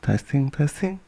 Testing, testing.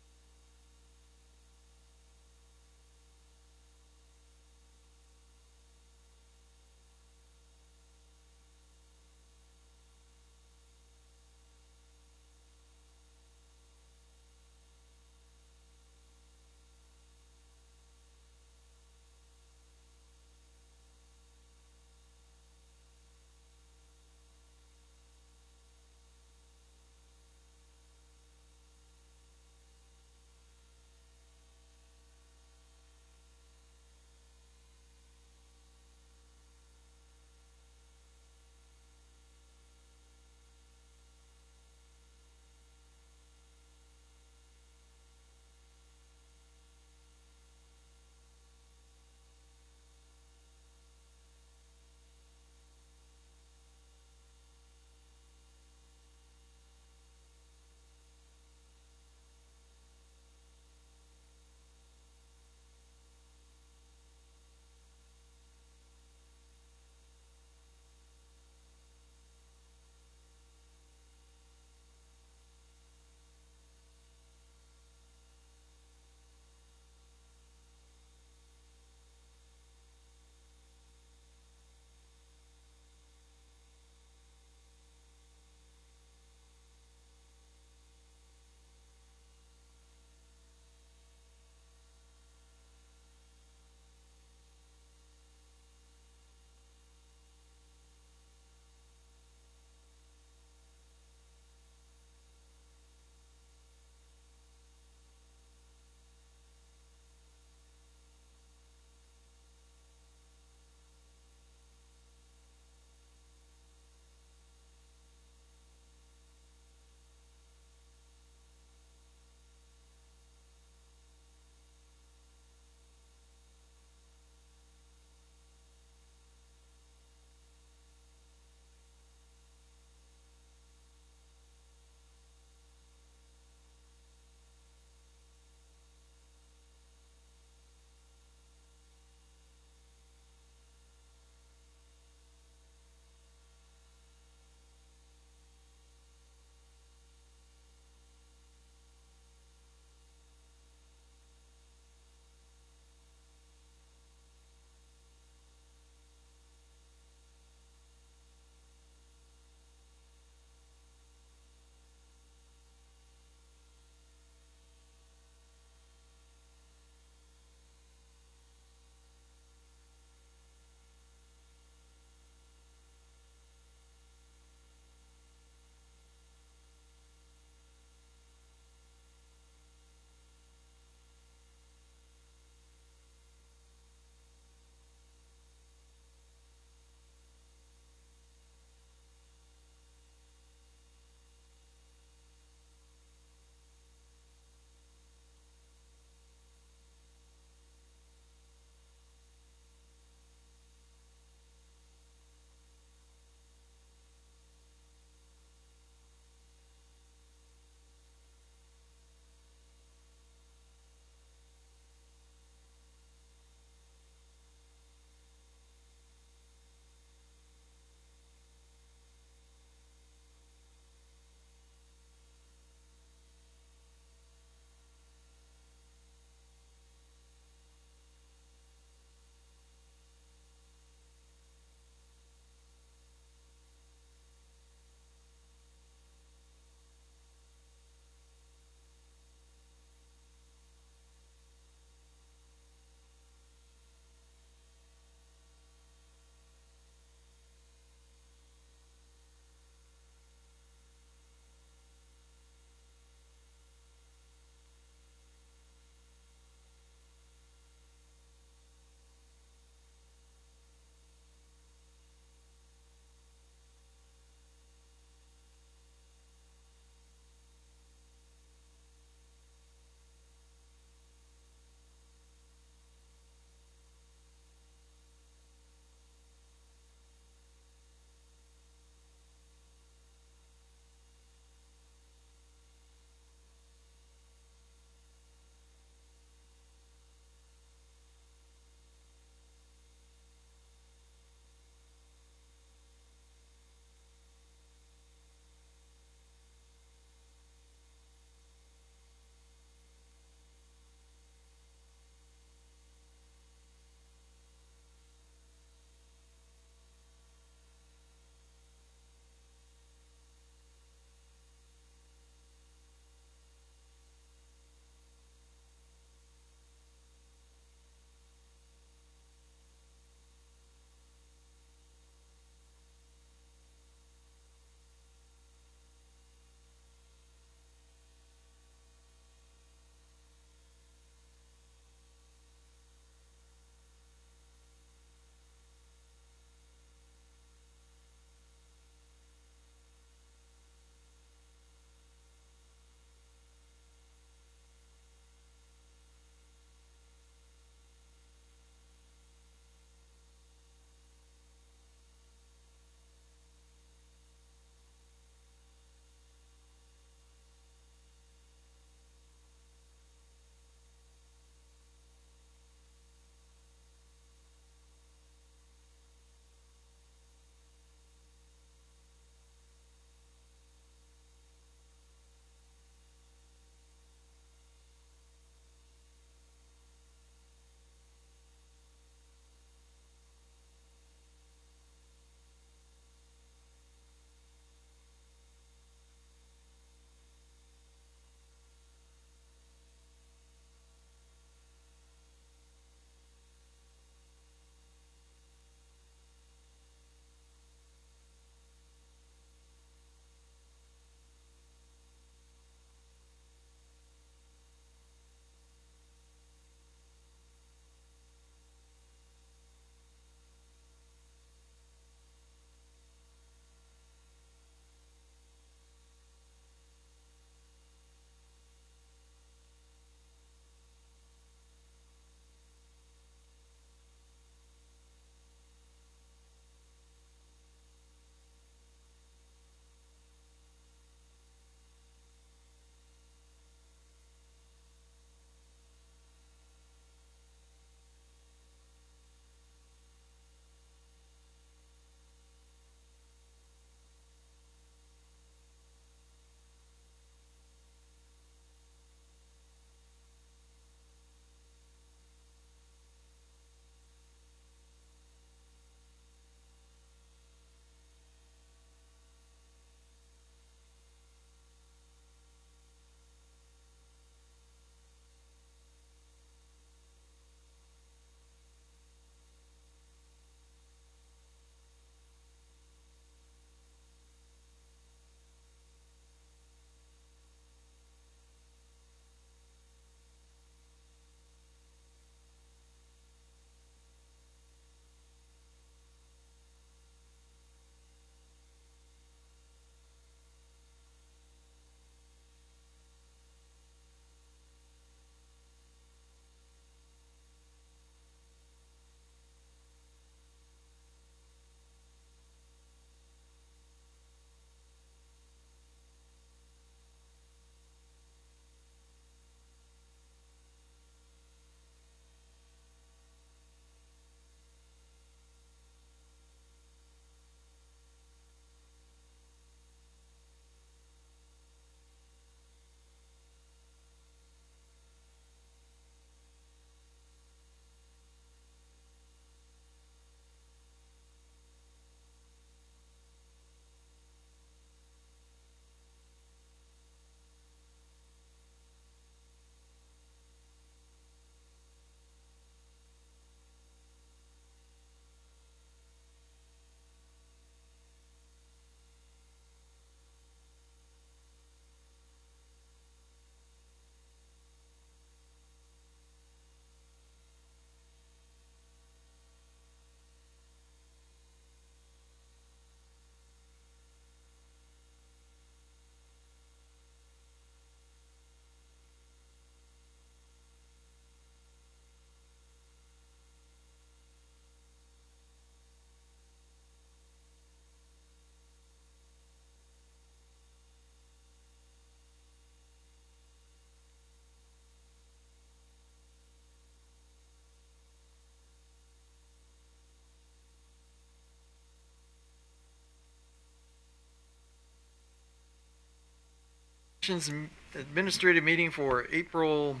Commission's administrative meeting for April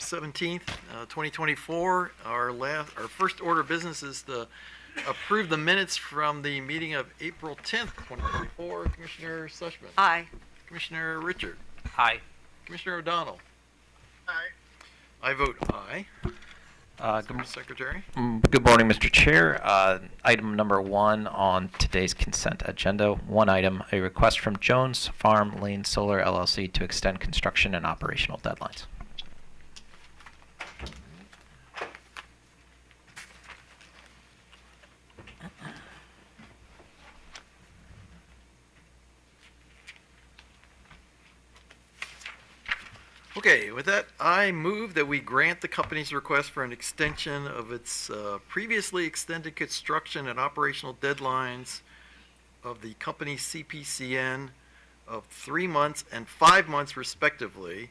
17th, 2024. Our first order of business is to approve the minutes from the meeting of April 10th, 2024. Commissioner Sushman. Aye. Commissioner Richard. Aye. Commissioner O'Donnell. Aye. I vote aye. Mr. Secretary. Good morning, Mr. Chair. Item number 1 on today's consent agenda. One item, a request from Jones Farm Lane Solar LLC to extend construction and operational deadlines. Okay, with that, I move that we grant the company's request for an extension of its previously extended construction and operational deadlines of the company's CPCN of 3 months and 5 months respectively,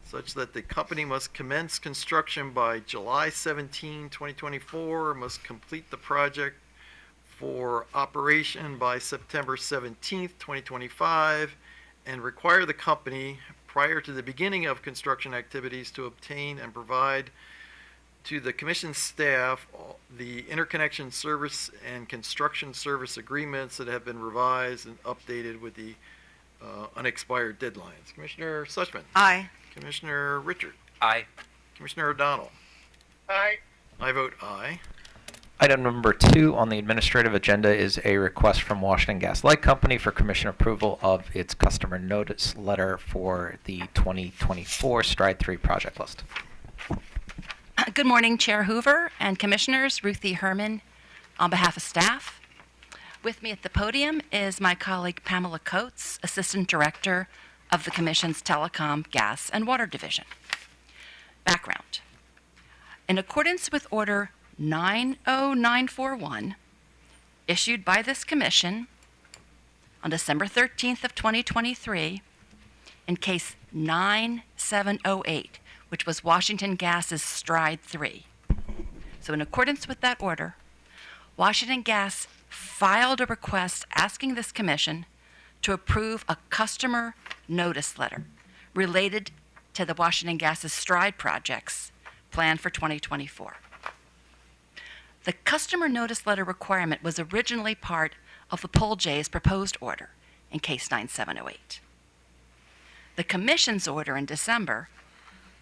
such that the company must commence construction by July 17, 2024, must complete the project for operation by September 17th, 2025, and require the company, prior to the beginning of construction activities, to obtain and provide to the commission staff the interconnection service and construction service agreements that have been revised and updated with the unexpired deadlines. Commissioner Sushman. Aye. Commissioner Richard. Aye. Commissioner O'Donnell. Aye. I vote aye. Item number 2 on the administrative agenda is a request from Washington Gas Light Company for commission approval of its customer notice letter for the 2024 Stride 3 project list. Good morning, Chair Hoover and Commissioners. Ruthie Herman on behalf of staff. With me at the podium is my colleague Pamela Coates, Assistant Director of the Commission's Telecom, Gas, and Water Division. Background. In accordance with Order 90941, issued by this Commission on December 13th of 2023, in case 9708, which was Washington Gas's Stride 3. So in accordance with that order, Washington Gas filed a request asking this Commission to approve a customer notice letter related to the Washington Gas's Stride projects planned for 2024. The customer notice letter requirement was originally part of the POLJ's proposed order in case 9708. The Commission's order in December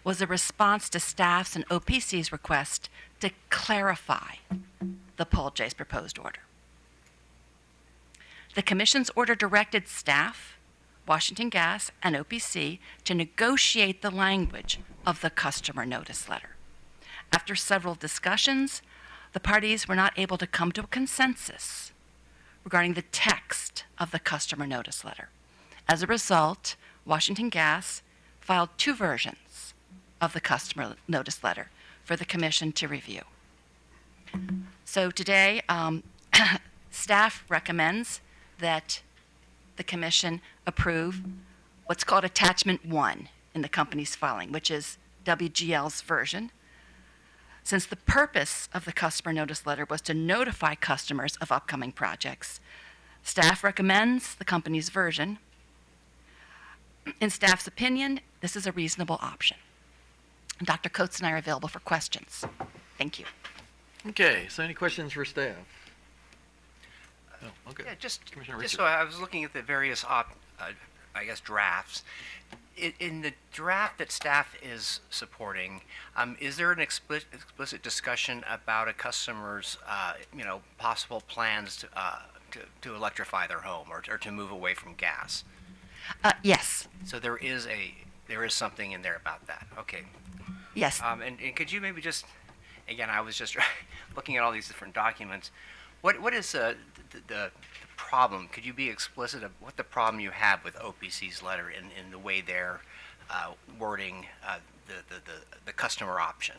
was a response to staff's and OPC's request to clarify the POLJ's proposed order. The Commission's order directed staff, Washington Gas, and OPC to negotiate the language of the customer notice letter. After several discussions, the parties were not able to come to a consensus regarding the text of the customer notice letter. As a result, Washington Gas filed 2 versions of the customer notice letter for the Commission to review. So today, staff recommends that the Commission approve what's called Attachment 1 in the company's filing, which is WGL's version. Since the purpose of the customer notice letter was to notify customers of upcoming projects, staff recommends the company's version. In staff's opinion, this is a reasonable option. Dr. Coates and I are available for questions. Thank you. Okay, so any questions for staff? Oh, okay. Yeah, Commissioner just Richard. so I was looking at the various, drafts. In the draft that staff is supporting, is there an explicit discussion about a customer's, possible plans to electrify their home or to move away from gas? Yes. So there is something in there about that. Okay. Yes. And could you maybe just, again, I was just looking at all these different documents. What is the problem? Could you be explicit of what the problem you have with OPC's letter in the way they're wording the customer option?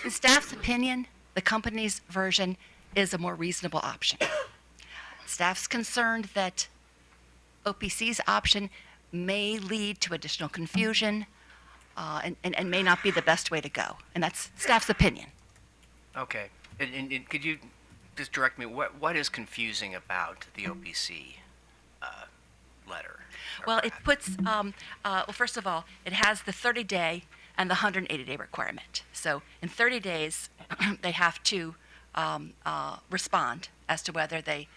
In staff's opinion, the company's version is a more reasonable option. Staff's concerned that OPC's option may lead to additional confusion and may not be the best way to go. And that's staff's opinion. Okay. And could you just direct me, what is confusing about the OPC letter? or Well, it draft? puts, well, first of all, it has the 30-day and the 180-day requirement. So in 30 days, they have to respond as to whether they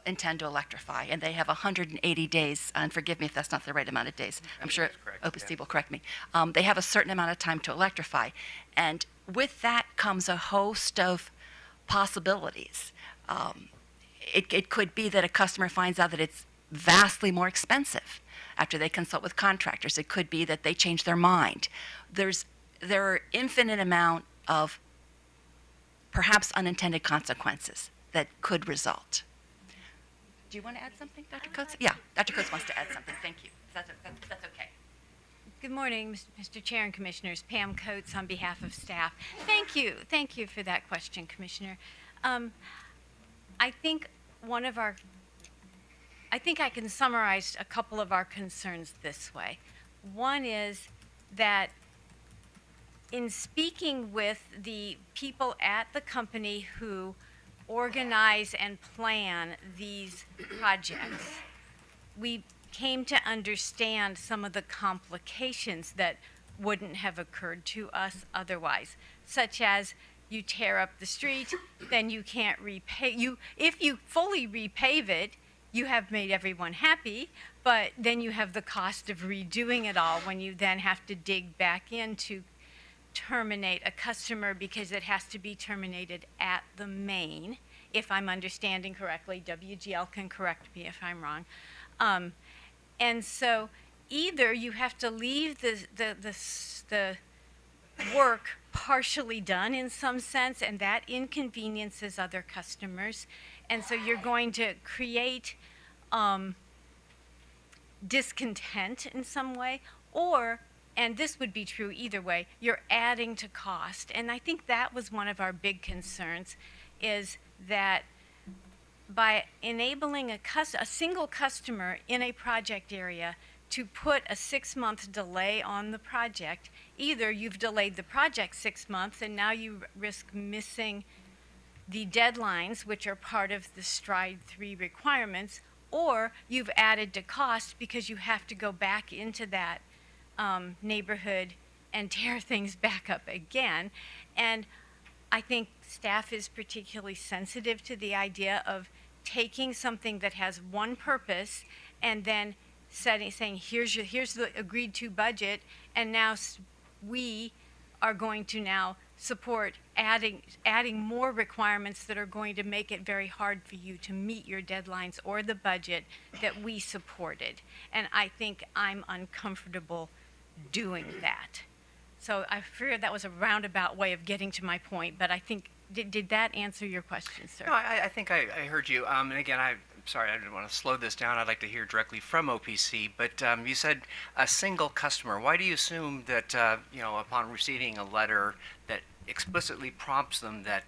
intend to electrify. And they have 180 days, and forgive me if that's not the right amount of days. I'm sure that's correct, OPC yeah. will correct me. They have a certain amount of time to electrify. And with that comes a host of possibilities. It could be that a customer finds out that it's vastly more expensive after they consult with contractors. It could be that they change their mind. There are infinite amount of perhaps unintended consequences that could result. Do you want to add something, Dr. Coates? Yeah, Dr. Coates wants to add something. Thank you. That's okay. Good morning, Mr. Chair and Commissioners. Pam Coates on behalf of staff. Thank you. Thank you for that question, Commissioner. I think I can summarize a couple of our concerns this way. One is that in speaking with the people at the company who organize and plan these projects, we came to understand some of the complications that wouldn't have occurred to us otherwise, such as you tear up the street, then you can't repave. If you fully repave it, you have made everyone happy, but then you have the cost of redoing it all when you then have to dig back in to terminate a customer because it has to be terminated at the main, if I'm understanding correctly. WGL can correct me if I'm wrong. And so either you have to leave the work partially done in some sense, and that inconveniences other customers. And so you're going to create discontent in some way, or, and this would be true either way, you're adding to cost. And I think that was one of our big concerns, is that by enabling a single customer in a project area to put a 6-month delay on the project, either you've delayed the project 6 months and now you risk missing the deadlines, which are part of the STRIDE 3 requirements, or you've added to cost because you have to go back into that neighborhood and tear things back up again. And I think staff is particularly sensitive to the idea of taking something that has one purpose and then saying, here's the agreed to budget, and now we are going to now support adding more requirements that are going to make it very hard for you to meet your deadlines or the budget that we supported. And I think I'm uncomfortable doing that. So I fear that was a roundabout way of getting to my point, but I think, did that answer your question, sir? No, I think I heard you. And again, I'm sorry, I didn't want to slow this down. I'd like to hear directly from OPC. But you said a single customer. Why do you assume that, upon receiving a letter that explicitly prompts them that,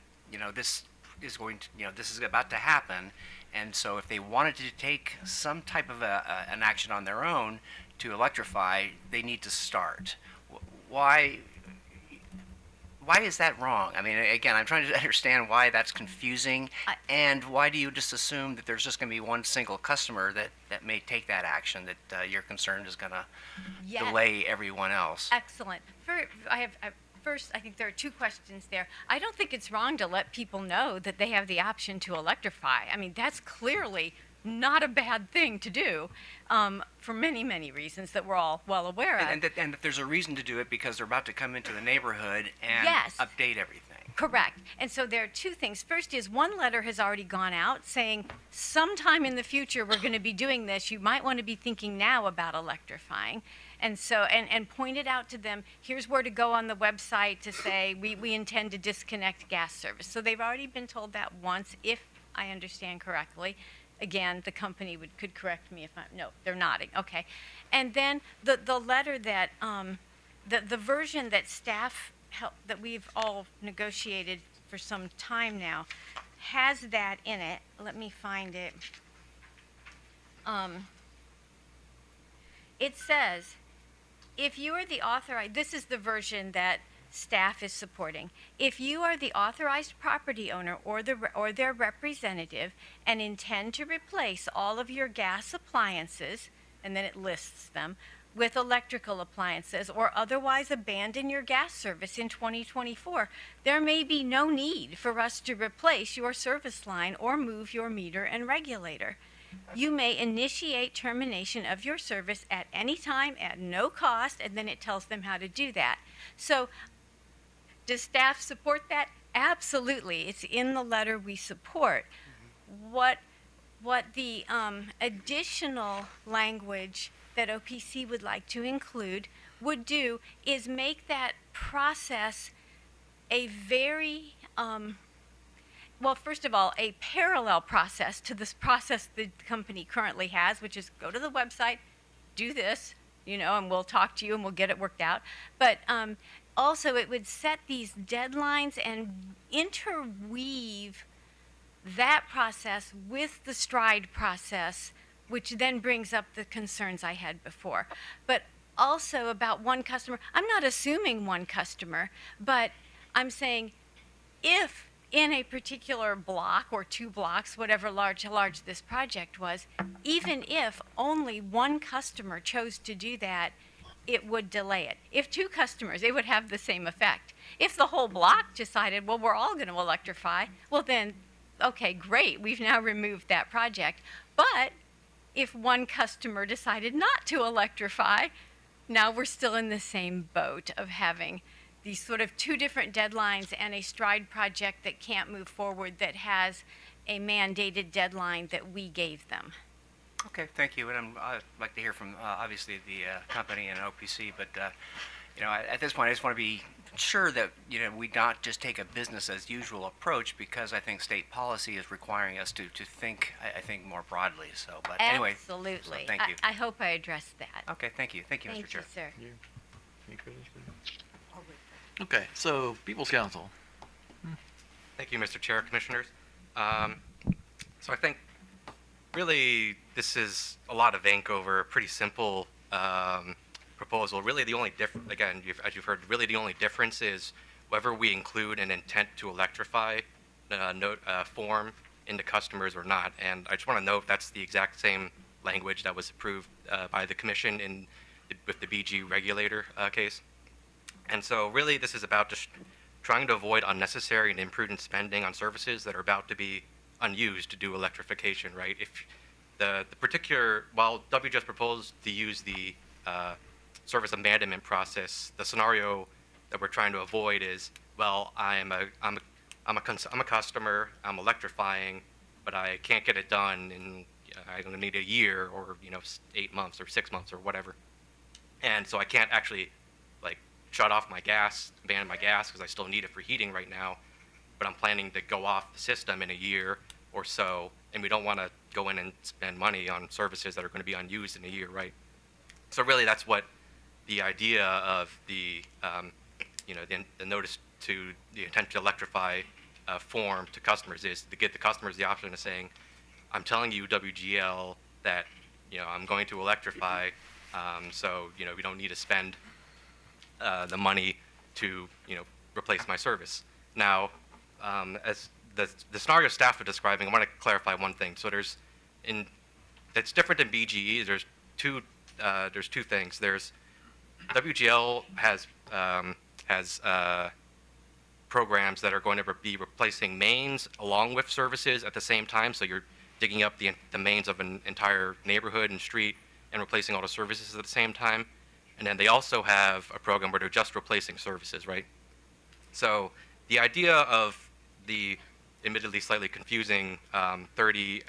this is going to, this is about to happen, and so if they wanted to take some type of an action on their own to electrify, they need to start? Why is that wrong? I mean, again, I'm trying to understand why that's confusing, and why do you just assume that there's just going to be one single customer that may take that action, that you're concerned is going to delay everyone else? Excellent. First, I think there are two questions there. I don't think it's wrong to let people know that they have the option to electrify. I mean, that's clearly not a bad thing to do, for many, many reasons that we're all well aware of. And that there's a reason to do it because they're about to come into the neighborhood and Yes. update everything. Correct. And so there are two things. First is one letter has already gone out saying sometime in the future we're going to be doing this. You might want to be thinking now about electrifying. And so, and pointed out to them, here's where to go on the website to say we intend to disconnect gas service. So they've already been told that once, if I understand correctly. Again, the company could correct me if no, they're nodding. Okay. And then the letter that, the version that staff that we've all negotiated for some time now has that in it. Let me find it. It says, if you are the authorized, this is the version that staff is supporting. If you are the authorized property owner or their representative and intend to replace all of your gas appliances, and then it lists them, with electrical appliances or otherwise abandon your gas service in 2024, there may be no need for us to replace your service line or move your meter and regulator. You may initiate termination of your service at any time at no cost, and then it tells them how to do that. So, does staff support that? Absolutely. It's in the letter we support. What the additional language that OPC would like to include would do is make that process a very, well, first of all, a parallel process to this process the company currently has, which is go to the website, do this, and we'll talk to you and we'll get it worked out. But also, it would set these deadlines and interweave that process with the STRIDE process, which then brings up the concerns I had before. But also about one customer, I'm not assuming one customer, but I'm saying if in a particular block or 2 blocks, whatever large this project was, even if only one customer chose to do that, it would delay it. If 2 customers, it would have the same effect. If the whole block decided, well, we're all going to electrify, well then, okay, great, we've now removed that project. But if one customer decided not to electrify, now we're still in the same boat of having these sort of 2 different deadlines and a STRIDE project that can't move forward that has a mandated deadline that we gave them. Okay, thank you. And I'd like to hear from, obviously, the company and OPC. But, at this point, I just want to be sure that, we not just take a business as usual approach, because I think state policy is requiring us to think, I think, more broadly. So, but anyway. Absolutely. So thank you. I hope I addressed that. Okay, thank you. Thank you, Mr. Thank Chair. you, sir. You finished? Okay, so People's Council. Thank you, Mr. Chair, Commissioners. So I think really this is a lot of ink over a pretty simple proposal. Really the only difference, again, as you've heard, really the only difference is whether we include an intent to electrify form into customers or not. And I just want to note that's the exact same language that was approved by the Commission with the BG regulator case. And so really this is about just trying to avoid unnecessary and imprudent spending on services that are about to be unused to do electrification, right? If while WGS proposed to use the service abandonment process, the scenario that we're trying to avoid is, well, I'm a customer, I'm electrifying, but I can't get it done in, I'm going to need a year or, 8 months or 6 months or whatever. And so I can't actually shut off my gas, abandon my gas because I still need it for heating right now, but I'm planning to go off the system in a year or so, and we don't want to go in and spend money on services that are going to be unused in a year, right? So really that's what the idea of the notice to the intent to electrify form to customers is to give the customers the option of saying, I'm telling you, WGL, that I'm going to electrify, so we don't need to spend the money to replace my service. Now, as the scenario staff are describing, I want to clarify one thing. So that's different than BGE. There's two things. There's WGL has programs that are going to be replacing mains along with services at the same time. So you're digging up the mains of an entire neighborhood and street and replacing all the services at the same time. And then they also have a program where they're just replacing services, right? So the idea of the admittedly slightly confusing 30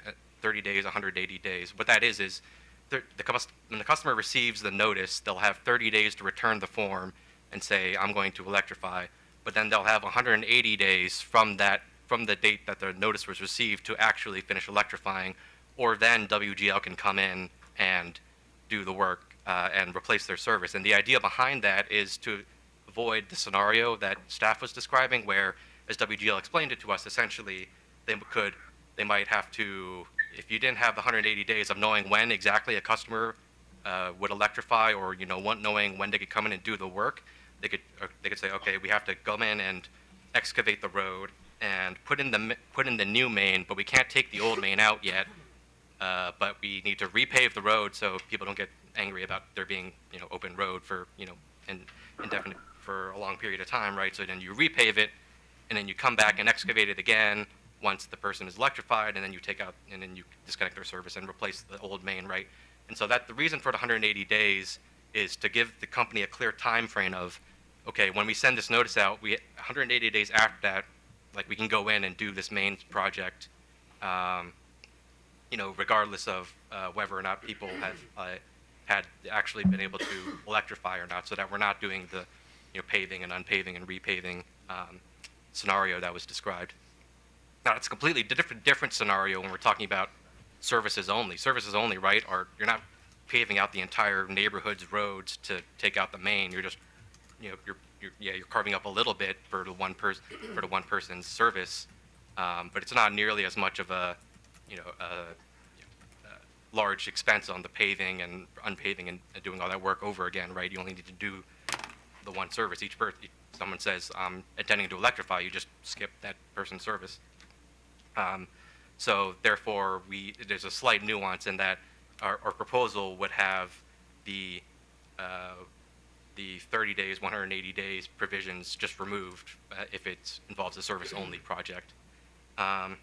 days, 180 days, what that is when the customer receives the notice, they'll have 30 days to return the form and say, I'm going to electrify. But then they'll have 180 days from the date that the notice was received to actually finish electrifying, or then WGL can come in and do the work and replace their service. And the idea behind that is to avoid the scenario that staff was describing, where, as WGL explained it to us, essentially they might have to, if you didn't have the 180 days of knowing when exactly a customer would electrify, or knowing when they could come in and do the work, they could say, okay, we have to go in and excavate the road and put in the new main, but we can't take the old main out yet. But we need to repave the road so people don't get angry about there being, open road for, indefinite for a long period of time, right? So then you repave it, and then you come back and excavate it again once the person is electrified, and then you take out, and then you disconnect their service and replace the old main, right? And so the reason for the 180 days is to give the company a clear time frame of, okay, when we send this notice out, 180 days after that, like, we can go in and do this main project, regardless of whether or not people have had actually been able to electrify or not, so that we're not doing the paving and unpaving and repaving scenario that was described. Now, it's a completely different scenario when we're talking about services only. Services only, right? You're not paving out the entire neighborhood's roads to take out the main. You're just, you're carving up a little bit for the one person's service, but it's not nearly as much of a large expense on the paving and unpaving and doing all that work over again, right? You only need to do the one service. Someone says, I'm intending to electrify, you just skip that person's service. So therefore, there's a slight nuance in that our proposal would have the 30 days, 180 days provisions just removed if it involves a service-only project. I'm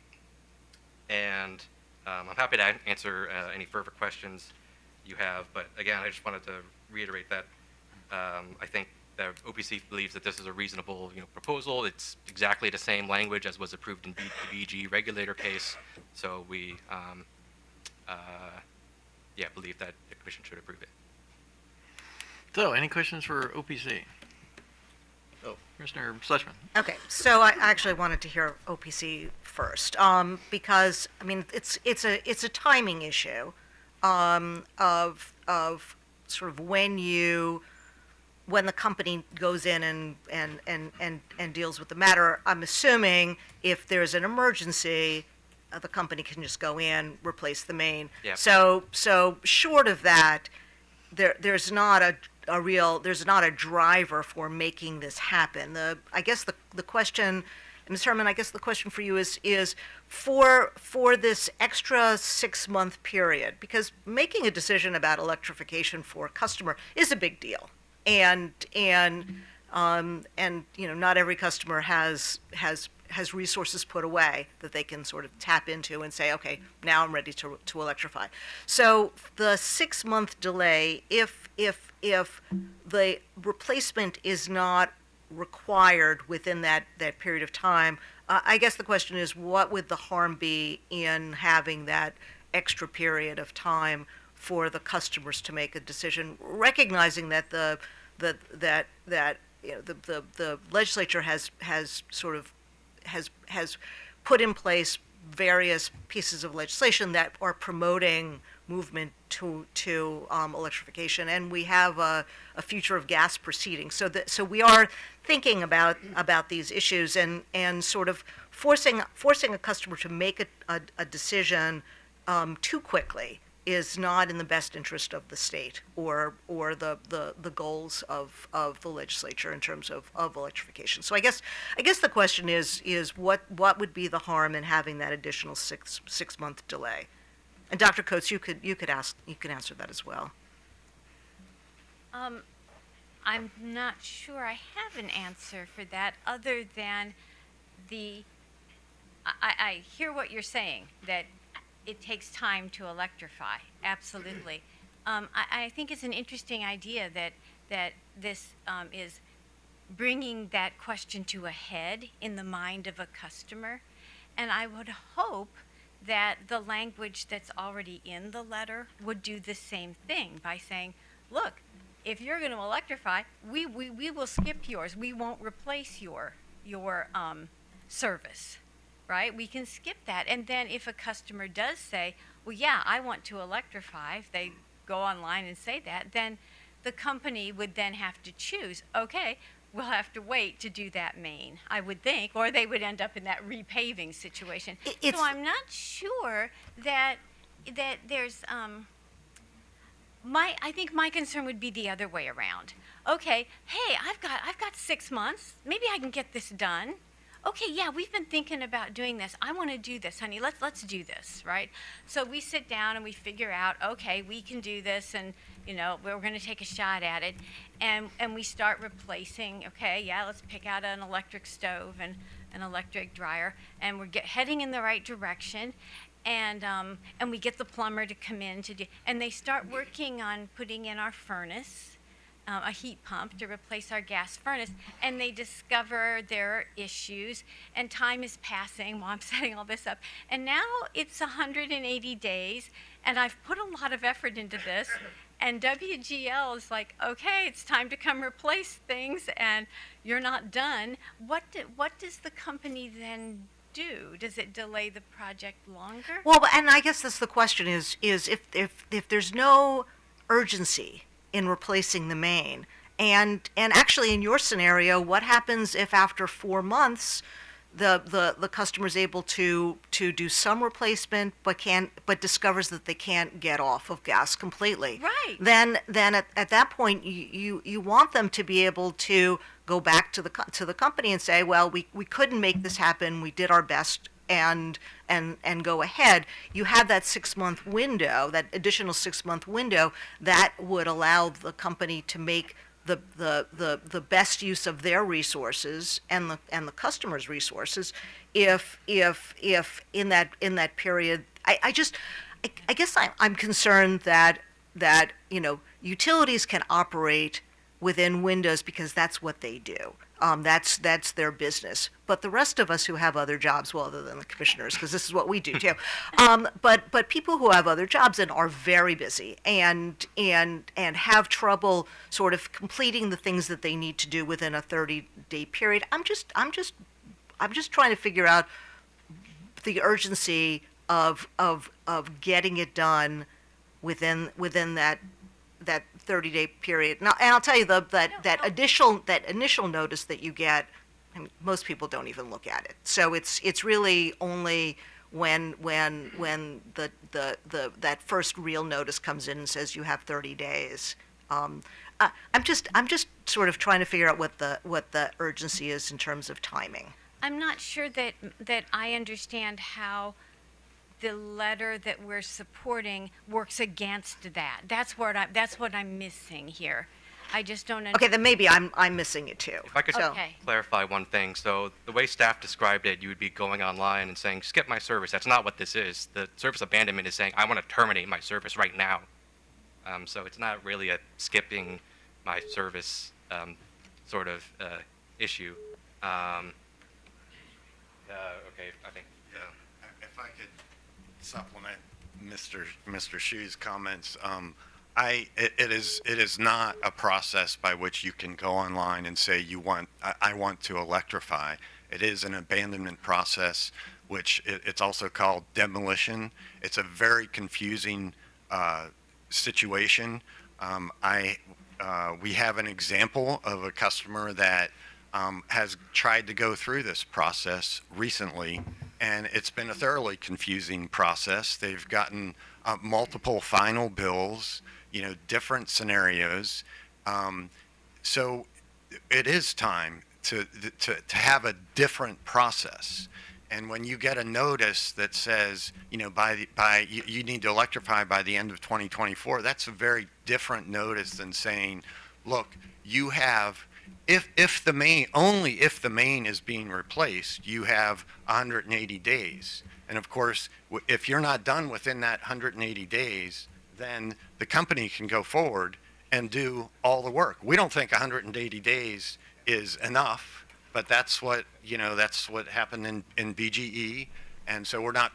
happy to answer any further questions you have, but again, I just wanted to reiterate that I think that OPC believes that this is a reasonable proposal. It's exactly the same language as was approved in the BG regulator case, so we believe that the Commission should approve it. So, any questions for OPC? Oh, Commissioner Schlesman. Okay, so I actually wanted to hear OPC first, because I mean it's a timing issue of sort of when the company goes in and deals with the matter. I'm assuming if there's an emergency, the company can just go in, replace the main. Yeah. So short of that, there's not a driver for making this happen. I guess the question, Ms. Herman, I guess the question for you is for this extra 6-month period, because making a decision about electrification for a customer is a big deal, and not every customer has resources put away that they can sort of tap into and say, okay, now I'm ready to electrify. So the 6-month delay, if the replacement is not required within that period of time, I guess the question is, what would the harm be in having that extra period of time for the customers to make a decision, recognizing that the legislature has put in place various pieces of legislation that are promoting movement to electrification, and we have a future of gas proceedings. So we are thinking about these issues and sort of forcing a customer to make a decision too quickly is not in the best interest of the state or the goals of the legislature in terms of electrification. So I guess the question is what would be the harm in having that additional six month delay? And Dr. Coates, you could answer that as well. I'm not sure I have an answer for that other than I hear what you're saying, that it takes time to electrify. Absolutely. I think it's an interesting idea that this is bringing that question to a head in the mind of a customer. And I would hope that the language that's already in the letter would do the same thing by saying, look, if you're going to electrify, we will skip yours. We won't replace your service, right? We can skip that. And then if a customer does say, well, yeah, I want to electrify, if they go online and say that, then the company would then have to choose, okay, we'll have to wait to do that main, I would think, or they would end up in that repaving situation. So I'm not sure that there's I think my concern would be the other way around. Okay, hey, I've got 6 months. Maybe I can get this done. Okay, yeah, we've been thinking about doing this. I want to do this, honey. Let's do this, right? So we sit down and we figure out, okay, we can do this, and we're going to take a shot at it, and we start replacing. Okay, yeah, let's pick out an electric stove and an electric dryer, and we're heading in the right direction. And we get the plumber to come in to do, and they start working on putting in our furnace, a heat pump to replace our gas furnace, and they discover there are issues, and time is passing while I'm setting all this up, and now it's 180 days, and I've put a lot of effort into this, and WGL is like, okay, it's time to come replace things, and you're not done. What does the company then do? Does it delay the project longer? Well, and I guess that's the question is if there's no urgency in replacing the main, and actually in your scenario, what happens if after 4 months the customer's able to do some replacement but discovers that they can't get off of gas completely? Right. Then at that point you want them to be able to go back to the company and say, well, we couldn't make this happen. We did our best, and go ahead. You have that 6-month window, that additional 6-month window that would allow the company to make the best use of their resources and the customer's resources if in that period. I guess I'm concerned that utilities can operate within windows because that's what they do. That's their business. But the rest of us who have other jobs, well, other than the commissioners, because this is what we do too. But people who have other jobs and are very busy and have trouble sort of completing the things that they need to do within a 30-day period. I'm just trying to figure out the urgency of getting it done within that 30-day period. Now, and I'll tell you that initial notice that you get, I mean, most people don't even look at it. So it's really only when that first real notice comes in and says you have 30 days. I'm just sort of trying to figure out what the urgency is in terms of timing. I'm not sure that I understand how the letter that we're supporting works against that. That's what I'm missing here. I just don't understand. Okay, then maybe I'm missing it too. If I could Okay. clarify one thing. So the way staff described it, you would be going online and saying, skip my service. That's not what this is. The service abandonment is saying, I want to terminate my service right now. So it's not really a skipping my service sort of issue. Okay, I think. If I could supplement Mr. Shu's comments, it is not a process by which you can go online and say I want to electrify. It is an abandonment process, which it's also called demolition. It's a very confusing situation. We have an example of a customer that has tried to go through this process recently, and it's been a thoroughly confusing process. They've gotten multiple final bills, different scenarios. So it is time to have a different process. And when you get a notice that says, you need to electrify by the end of 2024, that's a very different notice than saying, look, you have, if the main is being replaced, you have 180 days. And of course, if you're not done within that 180 days, then the company can go forward and do all the work. We don't think 180 days is enough, but that's what happened in BGE, and so we're not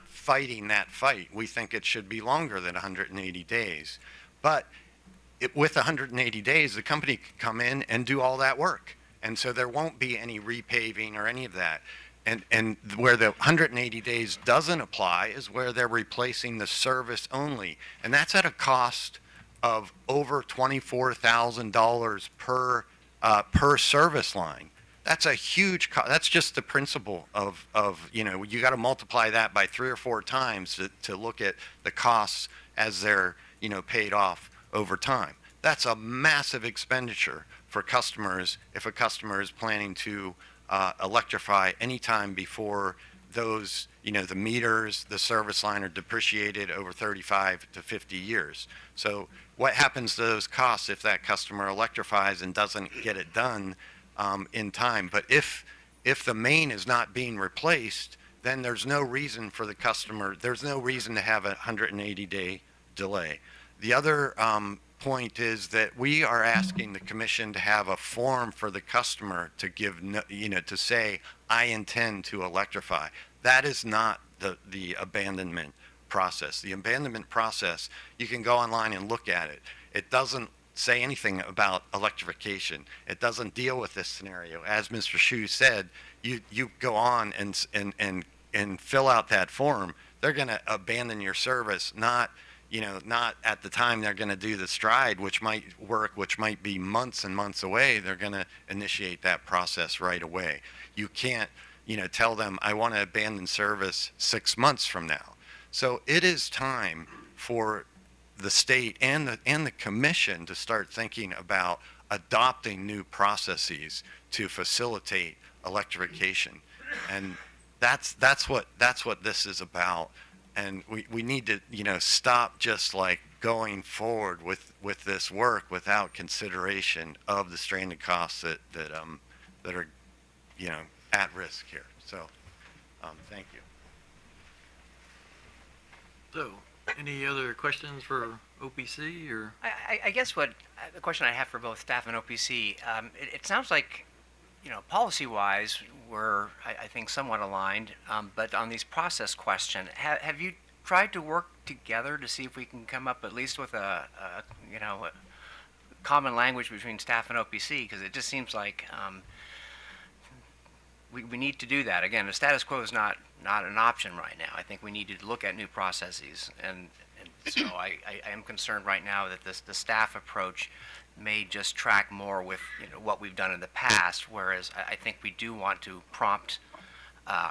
fighting that fight. We think it should be longer than 180 days. But with 180 days, the company can come in and do all that work. And so there won't be any repaving or any of that. And where the 180 days doesn't apply is where they're replacing the service only. And that's at a cost of over $24,000 per service line. That's a huge cost. That's just the principle of you got to multiply that by 3 or 4 times to look at the costs as they're paid off over time. That's a massive expenditure for customers if a customer is planning to electrify anytime before those, the meters, the service line are depreciated over 35 to 50 years. So what happens to those costs if that customer electrifies and doesn't get it done in time? But if the main is not being replaced, then there's no reason for the customer, there's no reason to have a 180-day delay. The other point is that we are asking the commission to have a form for the customer to give, to say, I intend to electrify. That is not the abandonment process. The abandonment process, you can go online and look at it. It doesn't say anything about electrification. It doesn't deal with this scenario. As Mr. Hsu said, you go on and fill out that form. They're going to abandon your service, not at the time they're going to do the stride, which might work, which might be months and months away. They're going to initiate that process right away. You can't, tell them, I want to abandon service 6 months from now. So it is time for the state and the commission to start thinking about adopting new processes to facilitate electrification. And that's what this is about. And we need to, stop just like going forward with this work without consideration of the stranded costs that are, at risk here. So, thank you. So, any other questions for OPC or? I guess the question I have for both staff and OPC, it sounds like, policy-wise, we're, I think, somewhat aligned, but on these process questions, have you tried to work together to see if we can come up at least with a common language between staff and OPC? Because it just seems like we need to do that. Again, the status quo is not an option right now. I think we need to look at new processes, and so I am concerned right now that the staff approach may just track more with what we've done in the past, whereas I think we do want to prompt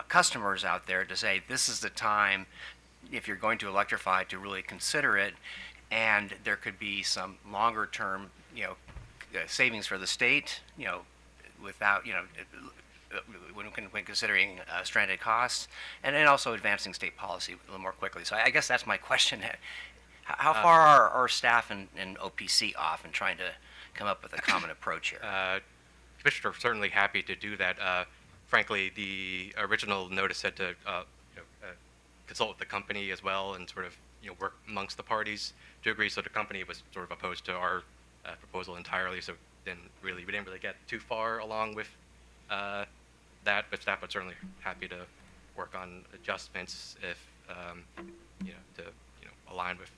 customers out there to say, this is the time, if you're going to electrify, to really consider it, and there could be some longer term savings for the state, without when considering stranded costs, and then also advancing state policy a little more quickly. So I guess that's my question. How far are our staff and OPC off in trying to come up with a common approach here? Commissioner, certainly happy to do that. Frankly, the original notice said to consult with the company as well and sort of work amongst the parties to agree. So the company was sort of opposed to our proposal entirely. So we didn't really get too far along with that. But staff would certainly happy to work on adjustments if to align with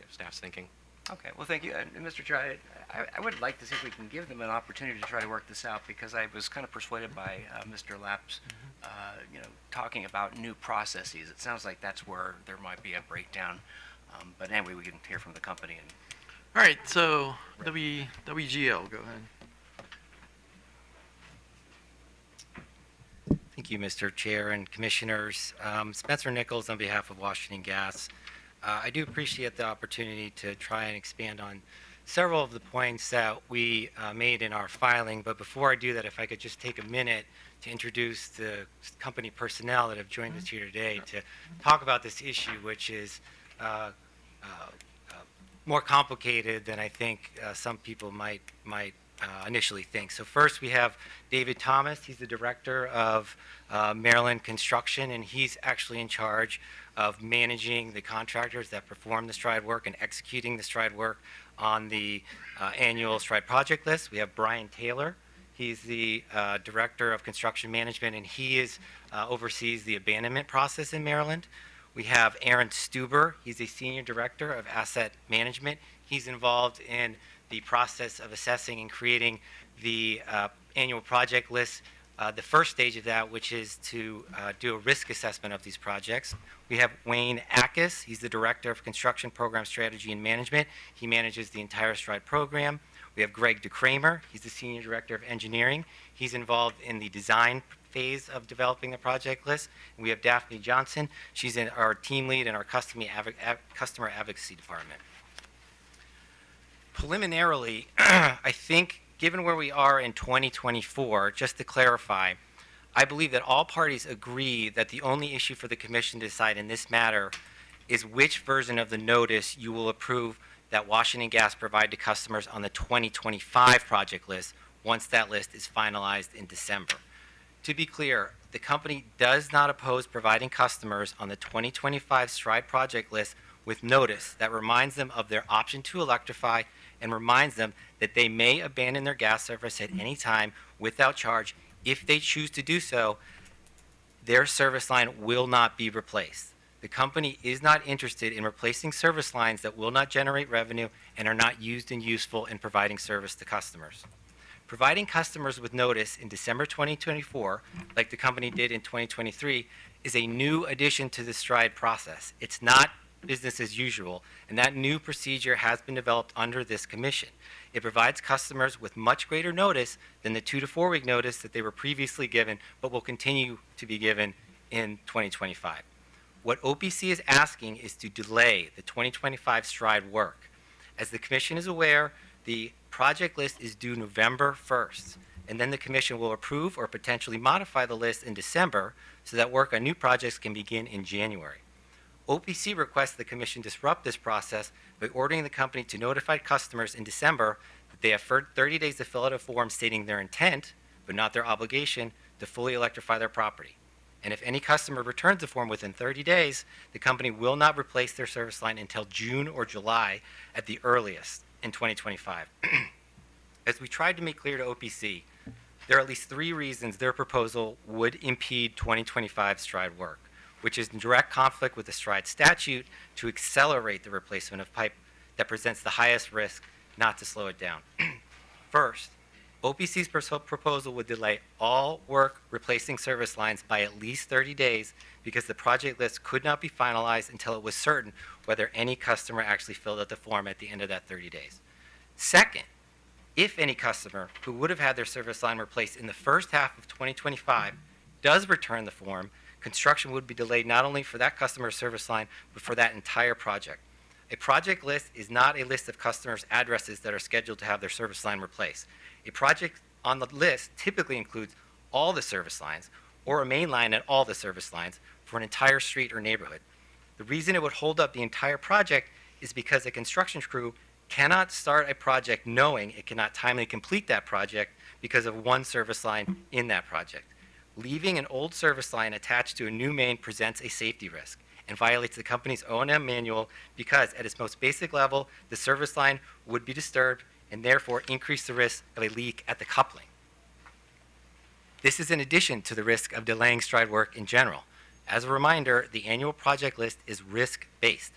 staff's thinking. Okay, well, thank you. And Mr. Chair, I would like to see if we can give them an opportunity to try to work this out, because I was kind of persuaded by Mr. Lapp's, talking about new processes. It sounds like that's where there might be a breakdown. But anyway, we can hear from the company. All right, so WGL, go ahead. Thank you, Mr. Chair and Commissioners. Spencer Nichols on behalf of Washington Gas. I do appreciate the opportunity to try and expand on several of the points that we made in our filing, but before I do that, if I could just take a minute to introduce the company personnel that have joined us here today to talk about this issue, which is more complicated than I think some people might initially think. So first we have David Thomas. He's the director of Maryland Construction, and he's actually in charge of managing the contractors that perform the STRIDE work and executing the STRIDE work on the annual STRIDE project list. We have Brian Taylor. He's the director of construction management, and he oversees the abandonment process in Maryland. We have Aaron Stuber. He's a senior director of asset management. He's involved in the process of assessing and creating the annual project list, the first stage of that, which is to do a risk assessment of these projects. We have Wayne Ackes. He's the Director of Construction Program Strategy and Management. He manages the entire STRIDE program. We have Greg DeCramer. He's the Senior Director of Engineering. He's involved in the design phase of developing the project list. And we have Daphne Johnson. She's our team lead in our customer advocacy department. Preliminarily, I think, given where we are in 2024, just to clarify, I believe that all parties agree that the only issue for the commission to decide in this matter is which version of the notice you will approve that Washington Gas provide to customers on the 2025 project list once that list is finalized in December. To be clear, the company does not oppose providing customers on the 2025 STRIDE project list with notice that reminds them of their option to electrify and reminds them that they may abandon their gas service at any time without charge. If they choose to do so, their service line will not be replaced. The company is not interested in replacing service lines that will not generate revenue and are not used and useful in providing service to customers. Providing customers with notice in December 2024, like the company did in 2023, is a new addition to the STRIDE process. It's not business as usual, and that new procedure has been developed under this commission. It provides customers with much greater notice than the 2 to 4 week notice that they were previously given, but will continue to be given in 2025. What OPC is asking is to delay the 2025 STRIDE work. As the commission is aware, the project list is due November 1st, and then the commission will approve or potentially modify the list in December so that work on new projects can begin in January. OPC requests the commission disrupt this process by ordering the company to notify customers in December that they have 30 days to fill out a form stating their intent, but not their obligation, to fully electrify their property. And if any customer returns the form within 30 days, the company will not replace their service line until June or July at the earliest in 2025. As we tried to make clear to OPC, there are at least 3 reasons their proposal would impede 2025 STRIDE work, which is in direct conflict with the STRIDE statute to accelerate the replacement of pipe that presents the highest risk, not to slow it down. First, OPC's proposal would delay all work replacing service lines by at least 30 days because the project list could not be finalized until it was certain whether any customer actually filled out the form at the end of that 30 days. Second, if any customer who would have had their service line replaced in the first half of 2025 does return the form, construction would be delayed not only for that customer's service line, but for that entire project. A project list is not a list of customers' addresses that are scheduled to have their service line replaced. A project on the list typically includes all the service lines or a main line at all the service lines for an entire street or neighborhood. The reason it would hold up the entire project is because a construction crew cannot start a project knowing it cannot timely complete that project because of one service line in that project. Leaving an old service line attached to a new main presents a safety risk and violates the company's O&M manual because at its most basic level, the service line would be disturbed and therefore increase the risk of a leak at the coupling. This is in addition to the risk of delaying STRIDE work in general. As a reminder, the annual project list is risk-based.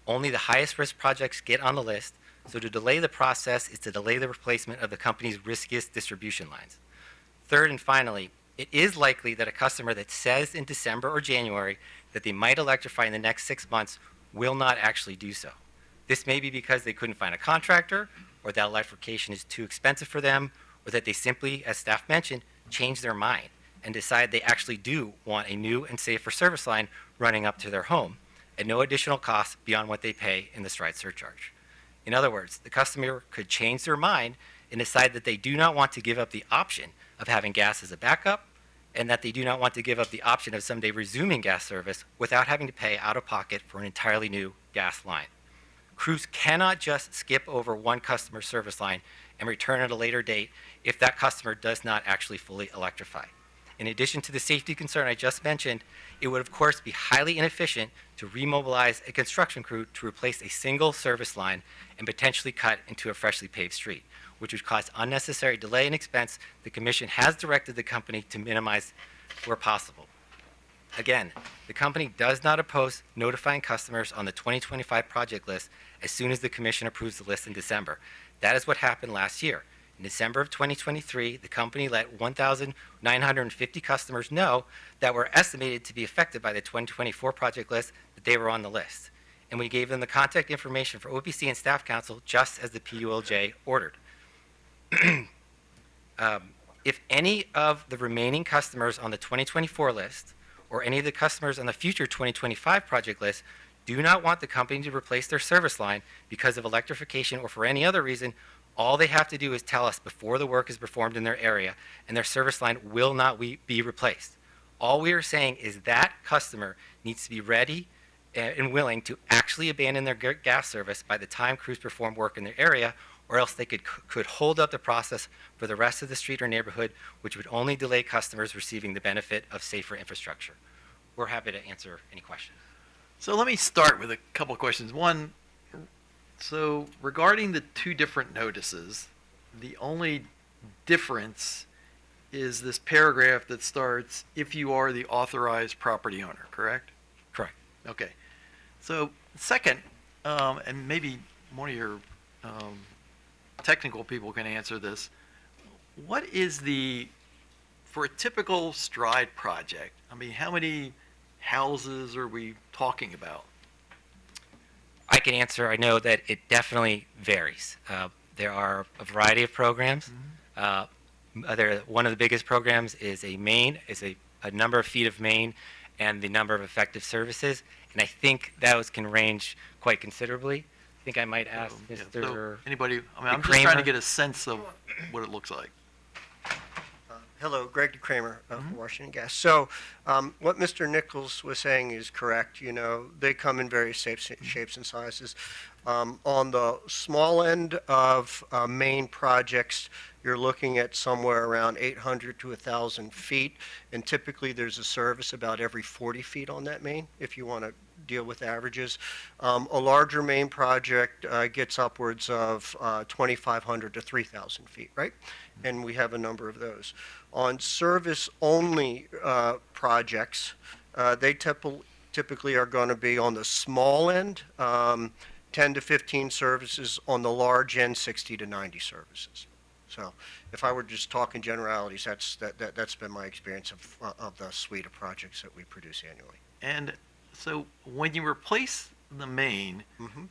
Only the highest risk projects get on the list, so to delay the process is to delay the replacement of the company's riskiest distribution lines. Third and finally, it is likely that a customer that says in December or January that they might electrify in the next 6 months will not actually do so. This may be because they couldn't find a contractor, or that electrification is too expensive for them, or that they simply, as staff mentioned, change their mind and decide they actually do want a new and safer service line running up to their home at no additional cost beyond what they pay in the STRIDE surcharge. In other words, the customer could change their mind and decide that they do not want to give up the option of having gas as a backup, and that they do not want to give up the option of someday resuming gas service without having to pay out of pocket for an entirely new gas line. Crews cannot just skip over one customer's service line and return at a later date if that customer does not actually fully electrify. In addition to the safety concern I just mentioned, it would of course be highly inefficient to remobilize a construction crew to replace a single service line and potentially cut into a freshly paved street, which would cause unnecessary delay and expense the Commission has directed the company to minimize where possible. Again, the company does not oppose notifying customers on the 2025 project list as soon as the Commission approves the list in December. That is what happened last year. In December of 2023, the company let 1,950 customers know that were estimated to be affected by the 2024 project list that they were on the list. And we gave them the contact information for OPC and Staff Council just as the PULJ ordered. If any of the remaining customers on the 2024 list or any of the customers on the future 2025 project list do not want the company to replace their service line because of electrification or for any other reason, all they have to do is tell us before the work is performed in their area, and their service line will not be replaced. All we are saying is that customer needs to be ready and willing to actually abandon their gas service by the time crews perform work in their area, or else they could hold up the process for the rest of the street or neighborhood, which would only delay customers receiving the benefit of safer infrastructure. We're happy to answer any questions. So let me start with a couple of questions. One, so regarding the two different notices, the only difference is this paragraph that starts, if you are the authorized property owner, correct? Correct. Okay. So second, and maybe one of your technical people can answer this, what is for a typical STRIDE project, I mean, how many houses are we talking about? I can answer. I know that it definitely varies. There are a variety of programs. One of the biggest programs is a number of feet of main and the number of effective services, and I think those can range quite considerably. I think I might ask Yeah, Mr. so anybody, I mean, I'm just trying to Kramer. get a sense of what it looks like. Hello, Greg Kramer of Washington Gas. So what Mr. Nichols was saying is correct. You know, they come in various shapes and sizes. On the small end of main projects, you're looking at somewhere around 800 to 1,000 feet, and typically there's a service about every 40 feet on that main, if you want to deal with averages. A larger main project gets upwards of 2,500 to 3,000 feet, right? And we have a number of those. On service-only projects, they typically are going to be on the small end, 10 to 15 services, on the large end, 60 to 90 services. So if I were just talking generalities, that's been my experience of the suite of projects that we produce annually. And so when you replace the main,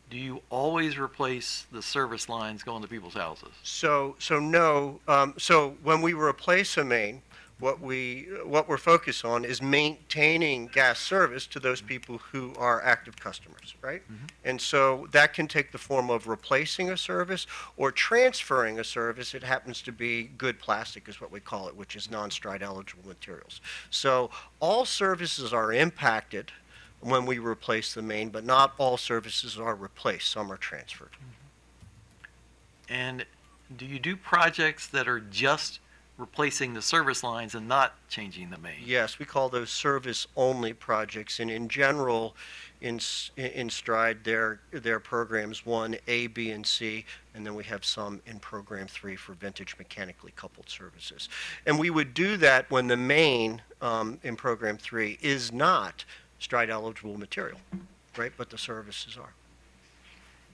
do you always replace the service lines going to people's houses? So no. So when we replace a main, what we're focused on is maintaining gas service to those people who are active customers, right? And so that can take the form of replacing a service or transferring a service. It happens to be good plastic is what we call it, which is non-STRIDE eligible materials. So all services are impacted when we replace the main, but not all services are replaced. Some are transferred. And do you do projects that are just replacing the service lines and not changing the main? Yes, we call those service-only projects, and in general, in STRIDE, they're programs 1, A, B, and C, and then we have some in program 3 for vintage mechanically coupled services. And we would do that when the main in program 3 is not STRIDE eligible material, right? But the services are.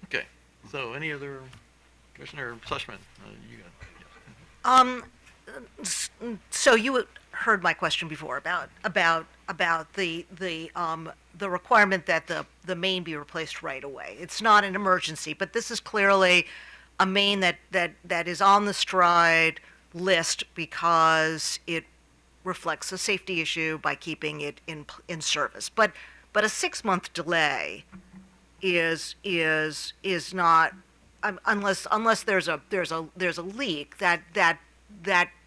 Okay. So any other, Commissioner Sushman, you got So you heard my question before about the requirement that the main be replaced right away. It's not an emergency, but this is clearly a main that is on the STRIDE list because it reflects a safety issue by keeping it in service. But a 6-month delay is not unless there's a leak that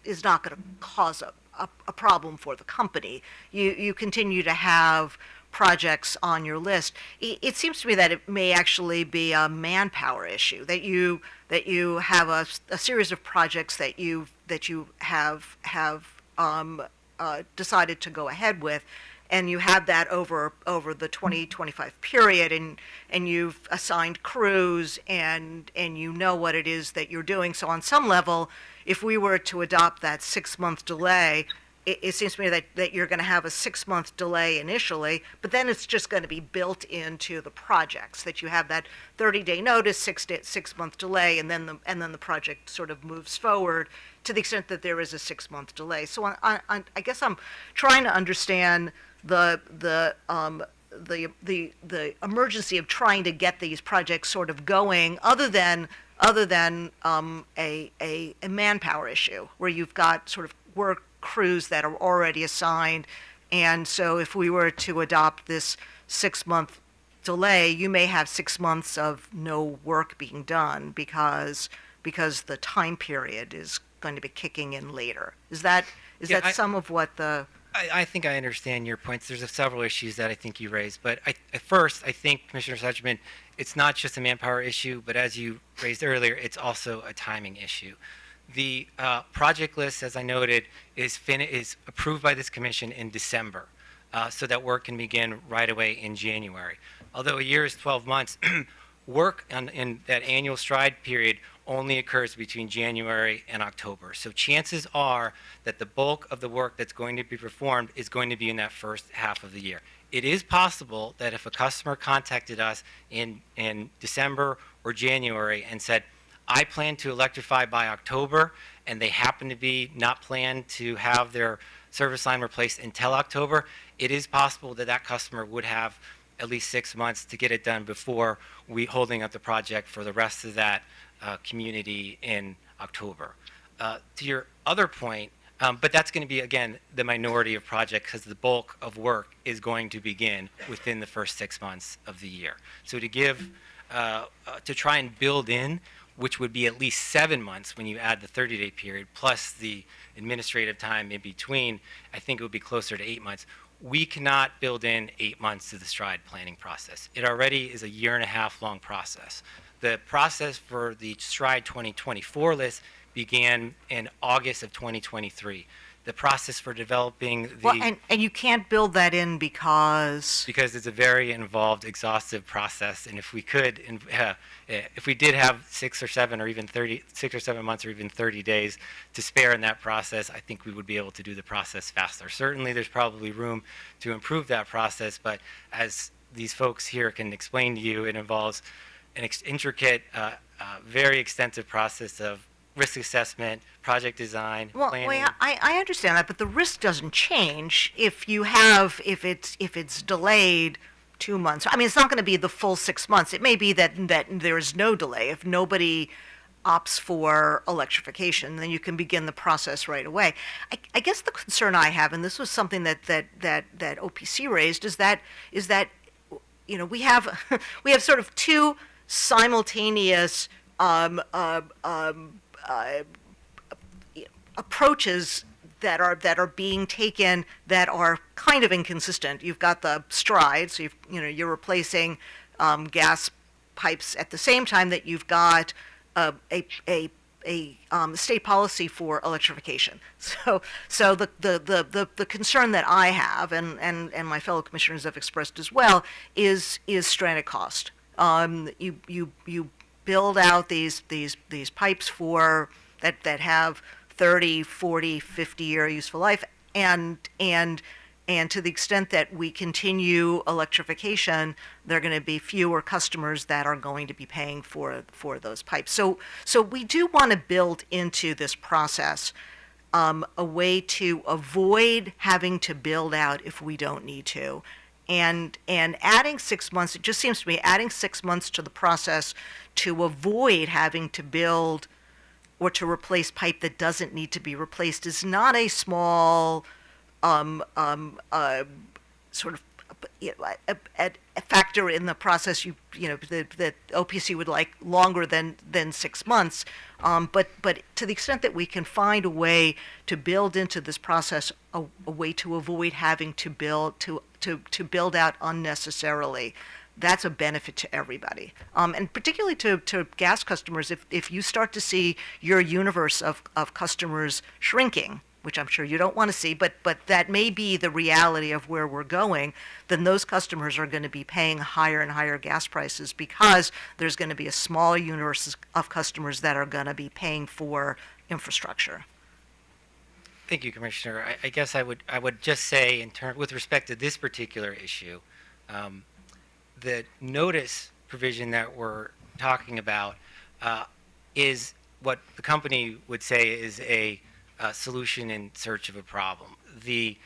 is not going to cause a problem for the company. You continue to have projects on your list. It seems to me that it may actually be a manpower issue, that you have a series of projects that you have decided to go ahead with, and you have that over the 2025 period, and you've assigned crews, and you know what it is that you're doing. So on some level, if we were to adopt that 6-month delay, it seems to me that you're going to have a 6-month delay initially, but then it's just going to be built into the projects, that you have that 30-day notice, 6-month delay, and then the project sort of moves forward to the extent that there is a 6-month delay. So I guess I'm trying to understand the emergency of trying to get these projects sort of going, other than a manpower issue where you've got sort of work crews that are already assigned. And so if we were to adopt this 6-month delay, you may have 6 months of no work being done because the time period is going to be kicking in later. Is that some of what the... I think I understand your points. There's several issues that I think you raised, but at first, I think, Commissioner Sedgman, it's not just a manpower issue, but as you raised earlier, it's also a timing issue. The project list, as I noted, is approved by this commission in December, so that work can begin right away in January. Although a year is 12 months, work in that annual stride period only occurs between January and October. So chances are that the bulk of the work that's going to be performed is going to be in that first half of the year. It is possible that if a customer contacted us in December or January and said, I plan to electrify by October, and they happen to be not planned to have their service line replaced until October, it is possible that that customer would have at least 6 months to get it done before we holding up the project for the rest of that community in October. To your other point, but that's going to be, again, the minority of projects because the bulk of work is going to begin within the first 6 months of the year. So to try and build in, which would be at least 7 months when you add the 30-day period, plus the administrative time in between, I think it would be closer to 8 months. We cannot build in 8 months to the STRIDE planning process. It already is a 1.5 year long process. The process for the STRIDE 2024 list began in August of 2023. The process for developing the... Well, and you can't build that in because... Because it's a very involved, exhaustive process, and if we could, if we did have 6 or 7 or even 6 or 7 months or even 30 days to spare in that process, I think we would be able to do the process faster. Certainly, there's probably room to improve that process, but as these folks here can explain to you, it involves an intricate, very extensive process of risk assessment, project design, planning. Well, I understand that, but the risk doesn't change if it's delayed 2 months. I mean, it's not going to be the full 6 months. It may be that there is no delay. If nobody opts for electrification, then you can begin the process right away. I guess the concern I have, and this was something that OPC raised, is that we have sort of two simultaneous approaches that are being taken that are kind of inconsistent. You've got the STRIDE, so you're replacing gas pipes at the same time that you've got a state policy for electrification. So the concern that I have, and my fellow commissioners have expressed as well, is stranded cost. You build out these pipes that have 30, 40, 50-year useful life, and to the extent that we continue electrification, there are going to be fewer customers that are going to be paying for those pipes. So we do want to build into this process a way to avoid having to build out if we don't need to. And adding 6 months, it just seems to me, adding 6 months to the process to avoid having to build or to replace pipe that doesn't need to be replaced is not a small sort of a factor in the process. The OPC would like longer than 6 months, but to the extent that we can find a way to build into this process a way to avoid having to build out unnecessarily, that's a benefit to everybody, and particularly to gas customers. If you start to see your universe of customers shrinking, which I'm sure you don't want to see, but that may be the reality of where we're going, then those customers are going to be paying higher and higher gas prices because there's going to be a smaller universe of customers that are going to be paying for infrastructure. Thank you, Commissioner. I guess I would just say, with respect to this particular issue, the notice provision that we're talking about is what the company would say is a solution in search of a problem. The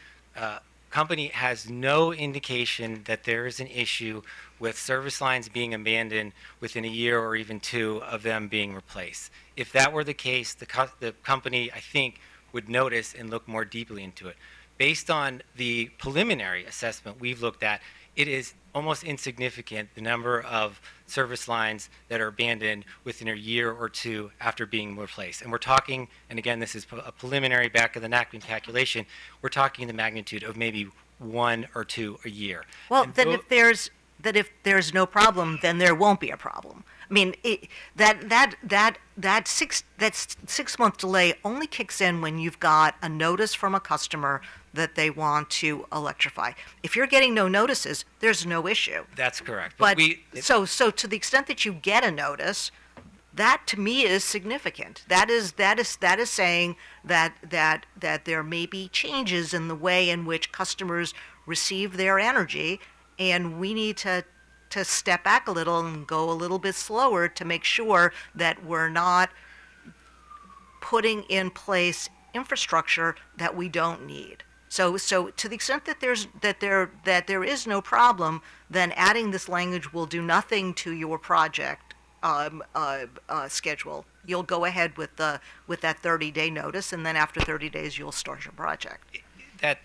company has no indication that there is an issue with service lines being abandoned within a year or even 2 of them being replaced. If that were the case, the company, I think, would notice and look more deeply into it. Based on the preliminary assessment we've looked at, it is almost insignificant the number of service lines that are abandoned within a year or two after being replaced. And we're talking, and again, this is a preliminary back of the napkin calculation, we're talking the magnitude of maybe 1 or 2 a year. Well, And then if there's no problem, then there won't be a problem. I mean, that 6 month delay only kicks in when you've got a notice from a customer that they want to electrify. If you're getting no notices, there's no issue. That's correct. But so to the extent that you get a notice, that to me is significant. That is saying that there may be changes in the way in which customers receive their energy, and we need to step back a little and go a little bit slower to make sure that we're not putting in place infrastructure that we don't need. So to the extent that there is no problem, then adding this language will do nothing to your project schedule. You'll go ahead with that 30-day notice, and then after 30 days, you'll start your project.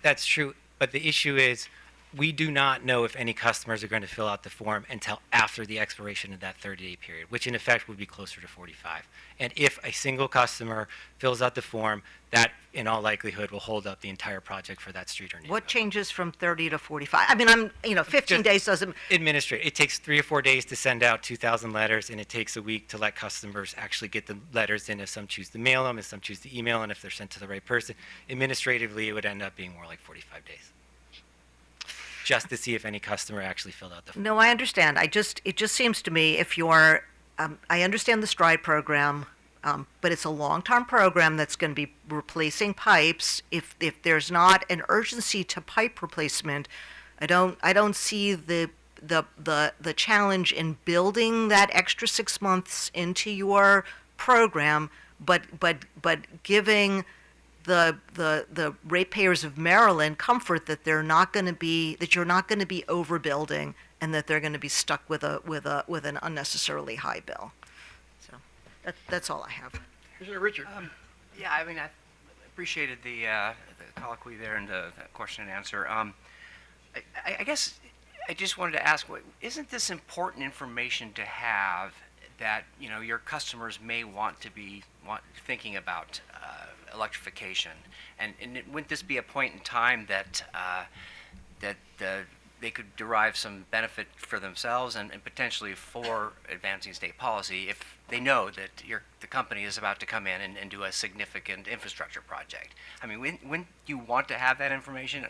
That's true, but the issue is we do not know if any customers are going to fill out the form until after the expiration of that 30-day period, which in effect would be closer to 45. And if a single customer fills out the form, that in all likelihood will hold up the entire project for that street or neighborhood. What changes from 30 to 45? I mean, 15 days doesn't. Administrate. It takes 3 or 4 days to send out 2,000 letters, and it takes a week to let customers actually get the letters in if some choose to mail them, if some choose to email, and if they're sent to the right person. Administratively, it would end up being more like 45 days. Just to see if any customer actually filled out the form. No, I understand. It just seems to me if you're, I understand the STRIDE program, but it's a long-term program that's going to be replacing pipes. If there's not an urgency to pipe replacement, I don't see the challenge in building that extra 6 months into your program, but giving the ratepayers of Maryland comfort that you're not going to be overbuilding and that they're going to be stuck with an unnecessarily high bill. So that's all I have. Commissioner Richard. Yeah, I mean, I appreciated the colloquy there and the question and answer. I guess I just wanted to ask, isn't this important information to have that your customers may want thinking about electrification, and wouldn't this be a point in time that they could derive some benefit for themselves and potentially for advancing state policy if they know that the company is about to come in and do a significant infrastructure project? I mean, wouldn't you want to have that information?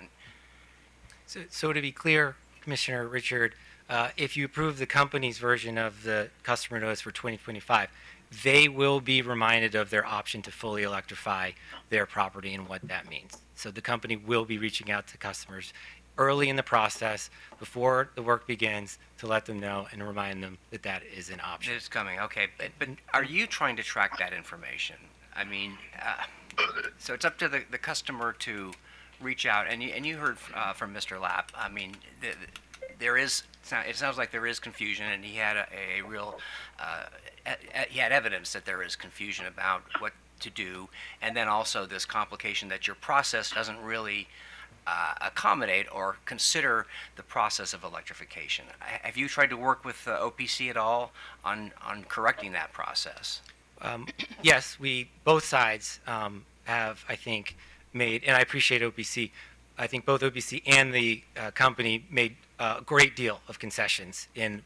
So to be clear, Commissioner Richard, if you approve the company's version of the customer notice for 2025, they will be reminded of their option to fully electrify their property and what that means. So the company will be reaching out to customers early in the process before the work begins to let them know and remind them that that is an option. It's coming, okay. But are you trying to track that information? I mean, so it's up to the customer to reach out, and you heard from Mr. Lapp. I mean, it sounds like there is confusion, and he had he had evidence that there is confusion about what to do, and then also this complication that your process doesn't really accommodate or consider the process of electrification. Have you tried to work with OPC at all on correcting that process? Yes, both sides have, I think, made, and I appreciate OPC. I think both OPC and the company made a great deal of concessions in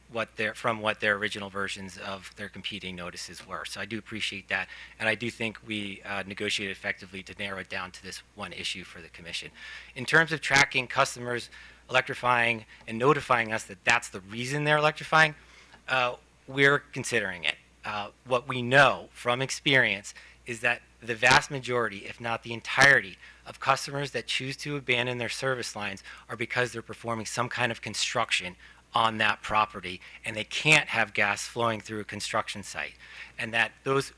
from what their original versions of their competing notices were. So I do appreciate that, and I do think we negotiated effectively to narrow it down to this one issue for the commission. In terms of tracking customers electrifying and notifying us that that's the reason they're electrifying, we're considering it. What we know from experience is that the vast majority, if not the entirety, of customers that choose to abandon their service lines are because they're performing some kind of construction on that property, and they can't have gas flowing through a construction site. And that those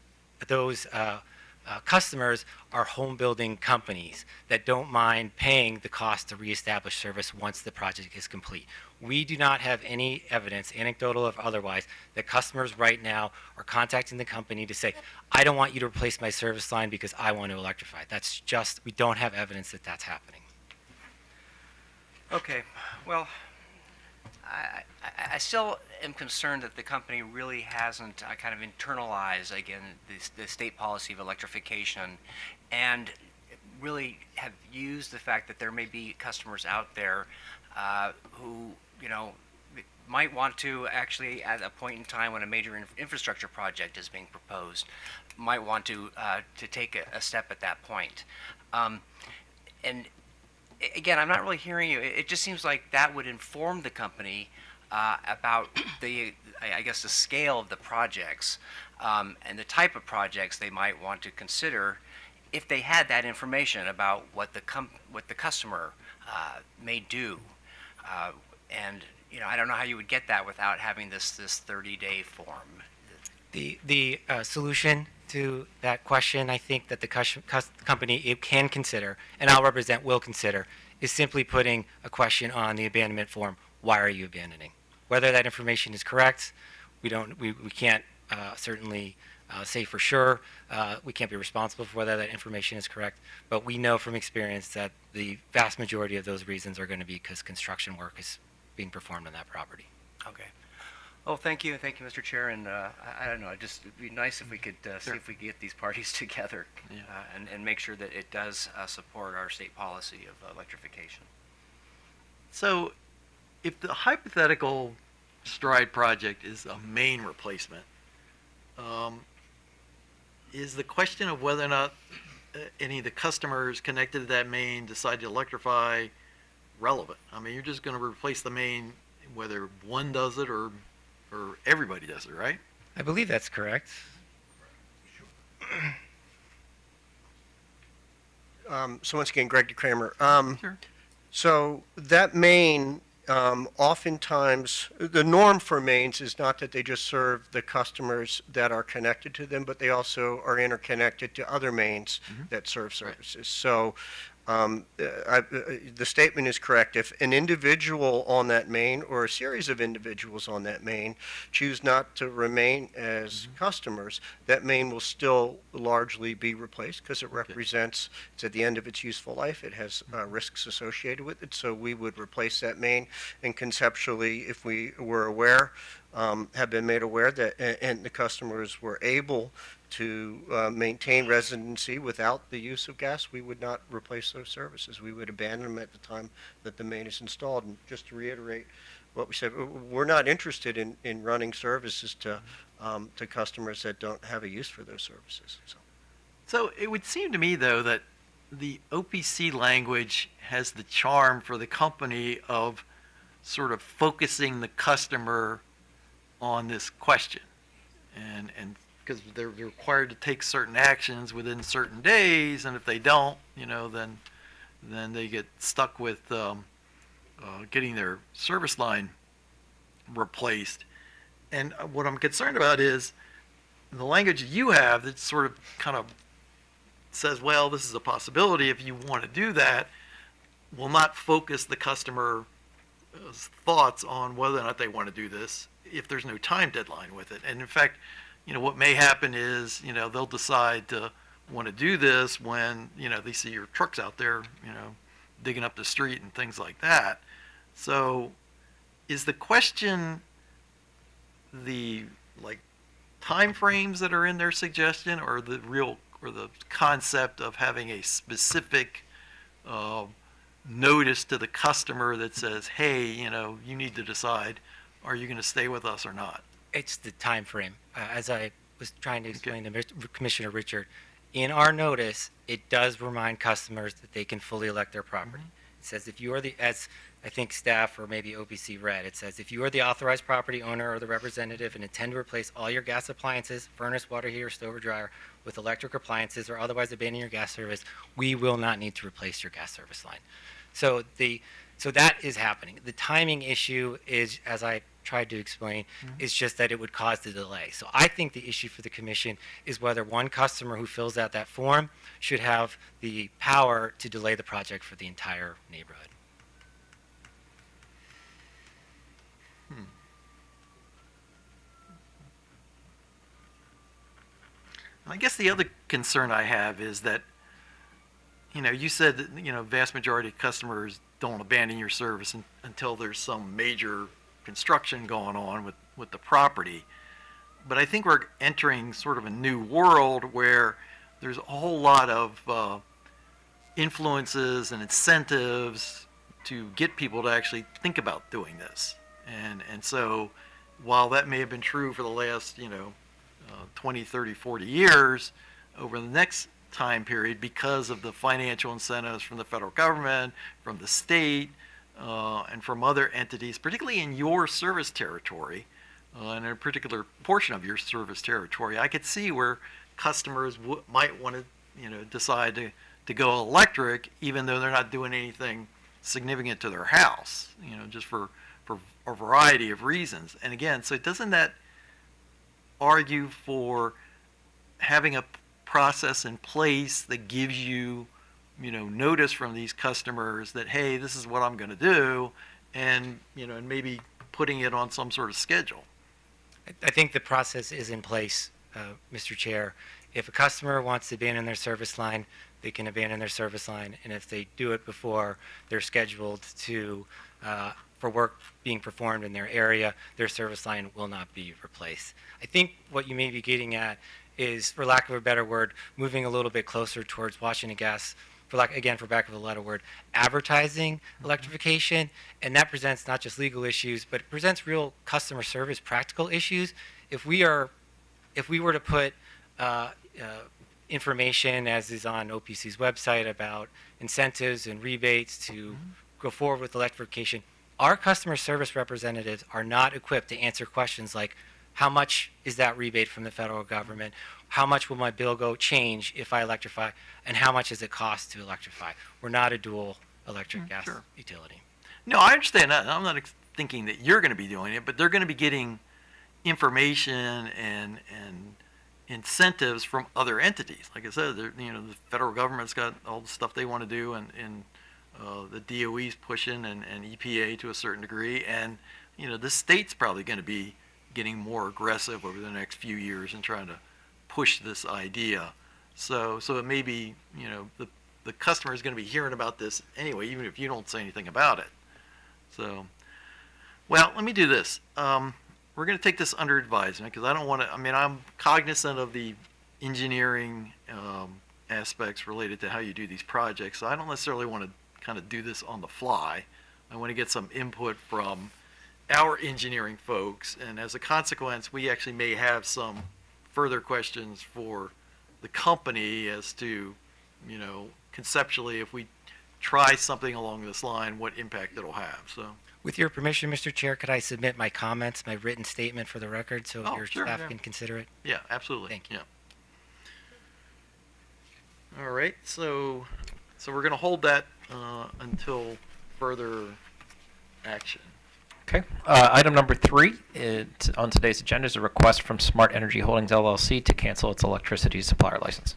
customers are home building companies that don't mind paying the cost to reestablish service once the project is complete. We do not have any evidence, anecdotal or otherwise, that customers right now are contacting the company to say, I don't want you to replace my service line because I want to electrify. That's just, we don't have evidence that that's happening. Okay, well, I still am concerned that the company really hasn't kind of internalized, again, the state policy of electrification and really have used the fact that there may be customers out there who, might want to actually, at a point in time when a major infrastructure project is being proposed, might want to take a step at that point. And again, I'm not really hearing you. It just seems like that would inform the company about the scale of the projects and the type of projects they might want to consider if they had that information about what the customer may do. And I don't know how you would get that without having this 30-day form. The solution to that question, I think that the company it can consider, and I'll represent will consider, is simply putting a question on the abandonment form. Why are you abandoning? Whether that information is correct, we can't certainly say for sure. We can't be responsible for whether that information is correct, but we know from experience that the vast majority of those reasons are going to be because construction work is being performed on that property. Okay. Oh, thank you, Mr. Chair. And I don't know, it'd be nice if we could see if we could get these parties together and make sure that it does support our state policy of electrification. So, if the hypothetical STRIDE project is a main replacement, is the question of whether or not any of the customers connected to that main decide to electrify relevant? I mean, you're just going to replace the main, whether one does it or everybody does it, right? I believe that's correct. So once again, Greg DeKramer. Sure. So that main, oftentimes, the norm for mains is not that they just serve the customers that are connected to them, but they also are interconnected to other mains that serve services. So the statement is correct. If an individual on that main or a series of individuals on that main choose not to remain as customers, that main will still largely be replaced because it represents, it's at the end of its useful life. It has risks associated with it. So we would replace that main. And conceptually, if we were aware, have been made aware that, and the customers were able to maintain residency without the use of gas, we would not replace those services. We would abandon them at the time that the main is installed. And just to reiterate what we said, we're not interested in running services to customers that don't have a use for those services. So it would seem to me, though, that the OPC language has the charm for the company of sort of focusing the customer on this question. And because they're required to take certain actions within certain days, and if they don't, then they get stuck with getting their service line replaced. And what I'm concerned about is the language you have that sort of kind of says, well, this is a possibility if you want to do that, will not focus the customer's thoughts on whether or not they want to do this if there's no time deadline with it. And in fact, what may happen is, they'll decide to want to do this when, they see your trucks out there, digging up the street and things like that. So is the question the time frames that are in their suggestion, or the concept of having a specific notice to the customer that says, hey, you need to decide, are you going to stay with us or not? It's the time frame. As I was trying to explain to Commissioner Richard, in our notice, it does remind customers that they can fully elect their property. It says if you are as I think staff or maybe OPC read, it says if you are the authorized property owner or the representative and intend to replace all your gas appliances, furnace, water heater, stove, or dryer with electric appliances or otherwise abandon your gas service, we will not need to replace your gas service line. So that is happening. The timing issue is, as I tried to explain, is just that it would cause the delay. So I think the issue for the commission is whether one customer who fills out that form should have the power to delay the project for the entire neighborhood. I guess the other concern I have is that, you said that, vast majority of customers don't abandon your service until there's some major construction going on with the property. But I think we're entering sort of a new world where there's a whole lot of influences and incentives to get people to actually think about doing this. And so while that may have been true for the last, 20, 30, 40 years, over the next time period, because of the financial incentives from the federal government, from the state, and from other entities, particularly in your service territory, and in a particular portion of your service territory, I could see where customers might want to, decide to go electric, even though they're not doing anything significant to their house, just for a variety of reasons. And again, so doesn't that argue for having a process in place that gives you, notice from these customers that, hey, this is what I'm going to do, and, and maybe putting it on some sort of schedule? I think the process is in place, Mr. Chair. If a customer wants to abandon their service line, they can abandon their service line, and if they do it before they're scheduled to for work being performed in their area, their service line will not be replaced. I think what you may be getting at is, for lack of a better word, moving a little bit closer towards Washington Gas, for lack of a better word, advertising electrification, and that presents not just legal issues, but it presents real customer service practical issues. If we were to put information, as is on OPC's website, about incentives and rebates to go forward with electrification, our customer service representatives are not equipped to answer questions like, how much is that rebate from the federal government? How much will my bill change if I electrify? And how much does it cost to electrify? We're not a dual electric gas Sure. utility. No, I understand that. I'm not thinking that you're going to be doing it, but they're going to be getting information and incentives from other entities. Like I said, the federal government's got all the stuff they want to do, and the DOE's pushing, and EPA to a certain degree, and the state's probably going to be getting more aggressive over the next few years and trying to push this idea. So it may be, the customer is going to be hearing about this anyway, even if you don't say anything about it. So, well, let me do this. We're going to take this under advisement, because I don't want to, I'm cognizant of the engineering aspects related to how you do these projects, so I don't necessarily want to kind of do this on the fly. I want to get some input from our engineering folks, and as a consequence, we actually may have some further questions for the company as to, conceptually, if we try something along this line, what impact it'll have. So, With your permission, Mr. Chair, could I submit my comments, my written statement for the record, so Oh, your sure, staff yeah. can consider it? yeah, absolutely. Thank you. Yeah. All right, so we're going to hold that until further action. Okay. Item number 3 on today's agenda is a request from Smart Energy Holdings LLC to cancel its electricity supplier license.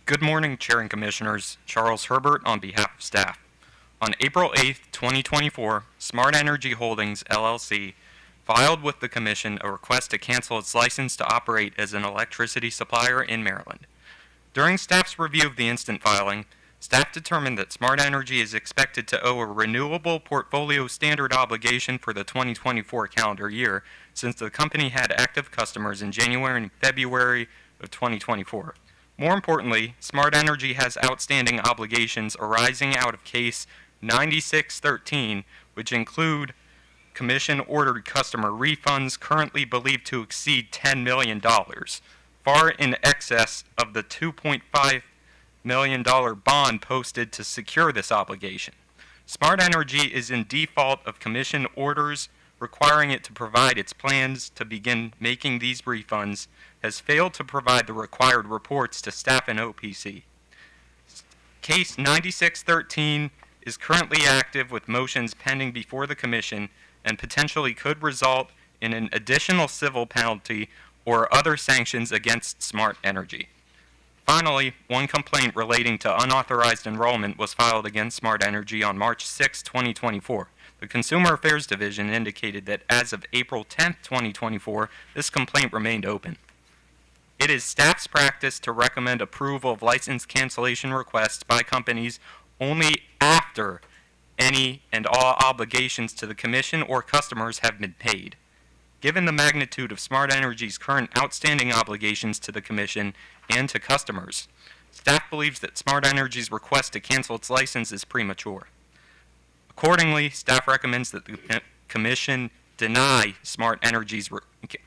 Good morning, Chair and Commissioners. Charles Herbert on behalf of staff. On April 8, 2024, Smart Energy Holdings, LLC, filed with the Commission a request to cancel its license to operate as an electricity supplier in Maryland. During staff's review of the instant filing, staff determined that Smart Energy is expected to owe a renewable portfolio standard obligation for the 2024 calendar year, since the company had active customers in January and February of 2024. More importantly, Smart Energy has outstanding obligations arising out of Case 9613, which include Commission-ordered customer refunds currently believed to exceed $10 million, far in excess of the $2.5 million bond posted to secure this obligation. Smart Energy is in default of Commission orders requiring it to provide its plans to begin making these refunds, has failed to provide the required reports to staff and OPC. Case 9613 is currently active with motions pending before the Commission and potentially could result in an additional civil penalty or other sanctions against Smart Energy. Finally, one complaint relating to unauthorized enrollment was filed against Smart Energy on March 6, 2024. The Consumer Affairs Division indicated that as of April 10, 2024, this complaint remained open. It is staff's practice to recommend approval of license cancellation requests by companies only after any and all obligations to the Commission or customers have been paid. Given the magnitude of Smart Energy's current outstanding obligations to the Commission and to customers, staff believes that Smart Energy's request to cancel its license is premature. Accordingly, staff recommends that the Commission deny Smart Energy's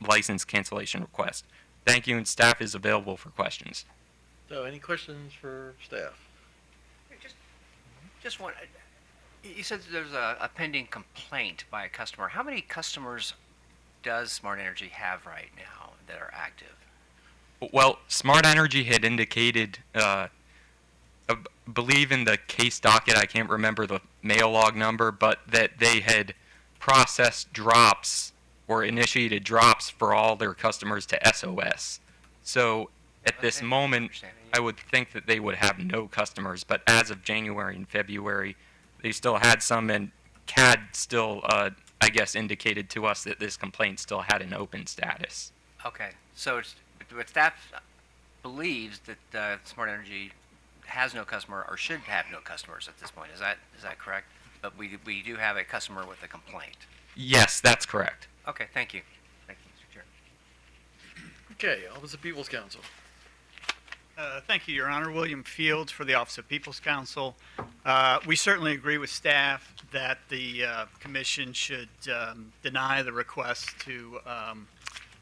license cancellation request. Thank you, and staff is available for questions. So any questions for staff? Just one. You said there's a pending complaint by a customer. How many customers does Smart Energy have right now that are active? Well, Smart Energy had indicated, believe in the case docket, I can't remember the mail log number, but that they had processed drops or initiated drops for all their customers to SOS. So at this moment, I would think that they would have no customers, but as of January and February, they still had some, and CAD still, I guess, indicated to us that this complaint still had an open status. Okay, so but staff believes that Smart Energy has no customer or should have no customers at this point. Is that correct? But we do have a customer with a complaint. Yes, that's correct. Okay, thank you. Thank you, Mr. Chair. Okay, Office of People's Counsel. Thank you, Your Honor. William Fields for the Office of People's Counsel. We certainly agree with staff that the Commission should deny the request to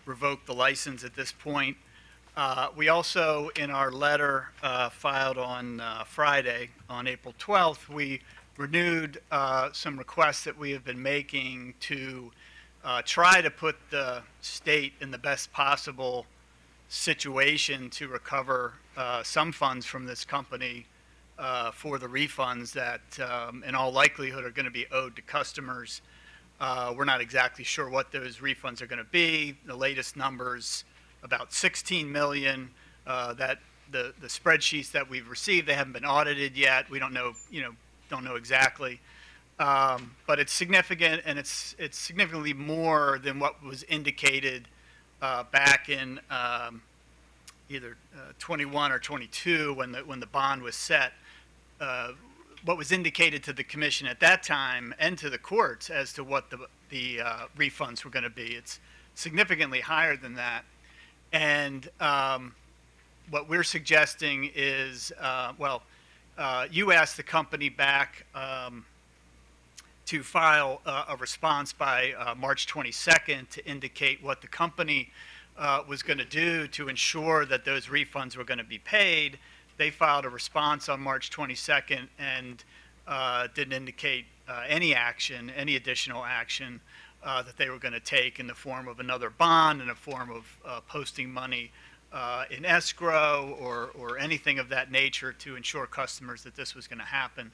revoke the license at this point. We also, in our letter filed on Friday, on April 12th, we renewed some requests that we have been making to try to put the state in the best possible situation to recover some funds from this company for the refunds that in all likelihood are going to be owed to customers. We're not exactly sure what those refunds are going to be. The latest numbers, about $16 million. That the spreadsheets that we've received, they haven't been audited yet. We don't know, don't know exactly. But it's significant, and it's significantly more than what was indicated back in either 21 or 22 when the bond was set. What was indicated to the Commission at that time and to the courts as to what the refunds were going to be. It's significantly higher than that. And what we're suggesting is, you asked the company back to file a response by March 22nd to indicate what the company was going to do to ensure that those refunds were going to be paid. They filed a response on March 22nd and didn't indicate any action, any additional action that they were going to take in the form of another bond, in the form of posting money in escrow or anything of that nature to ensure customers that this was going to happen.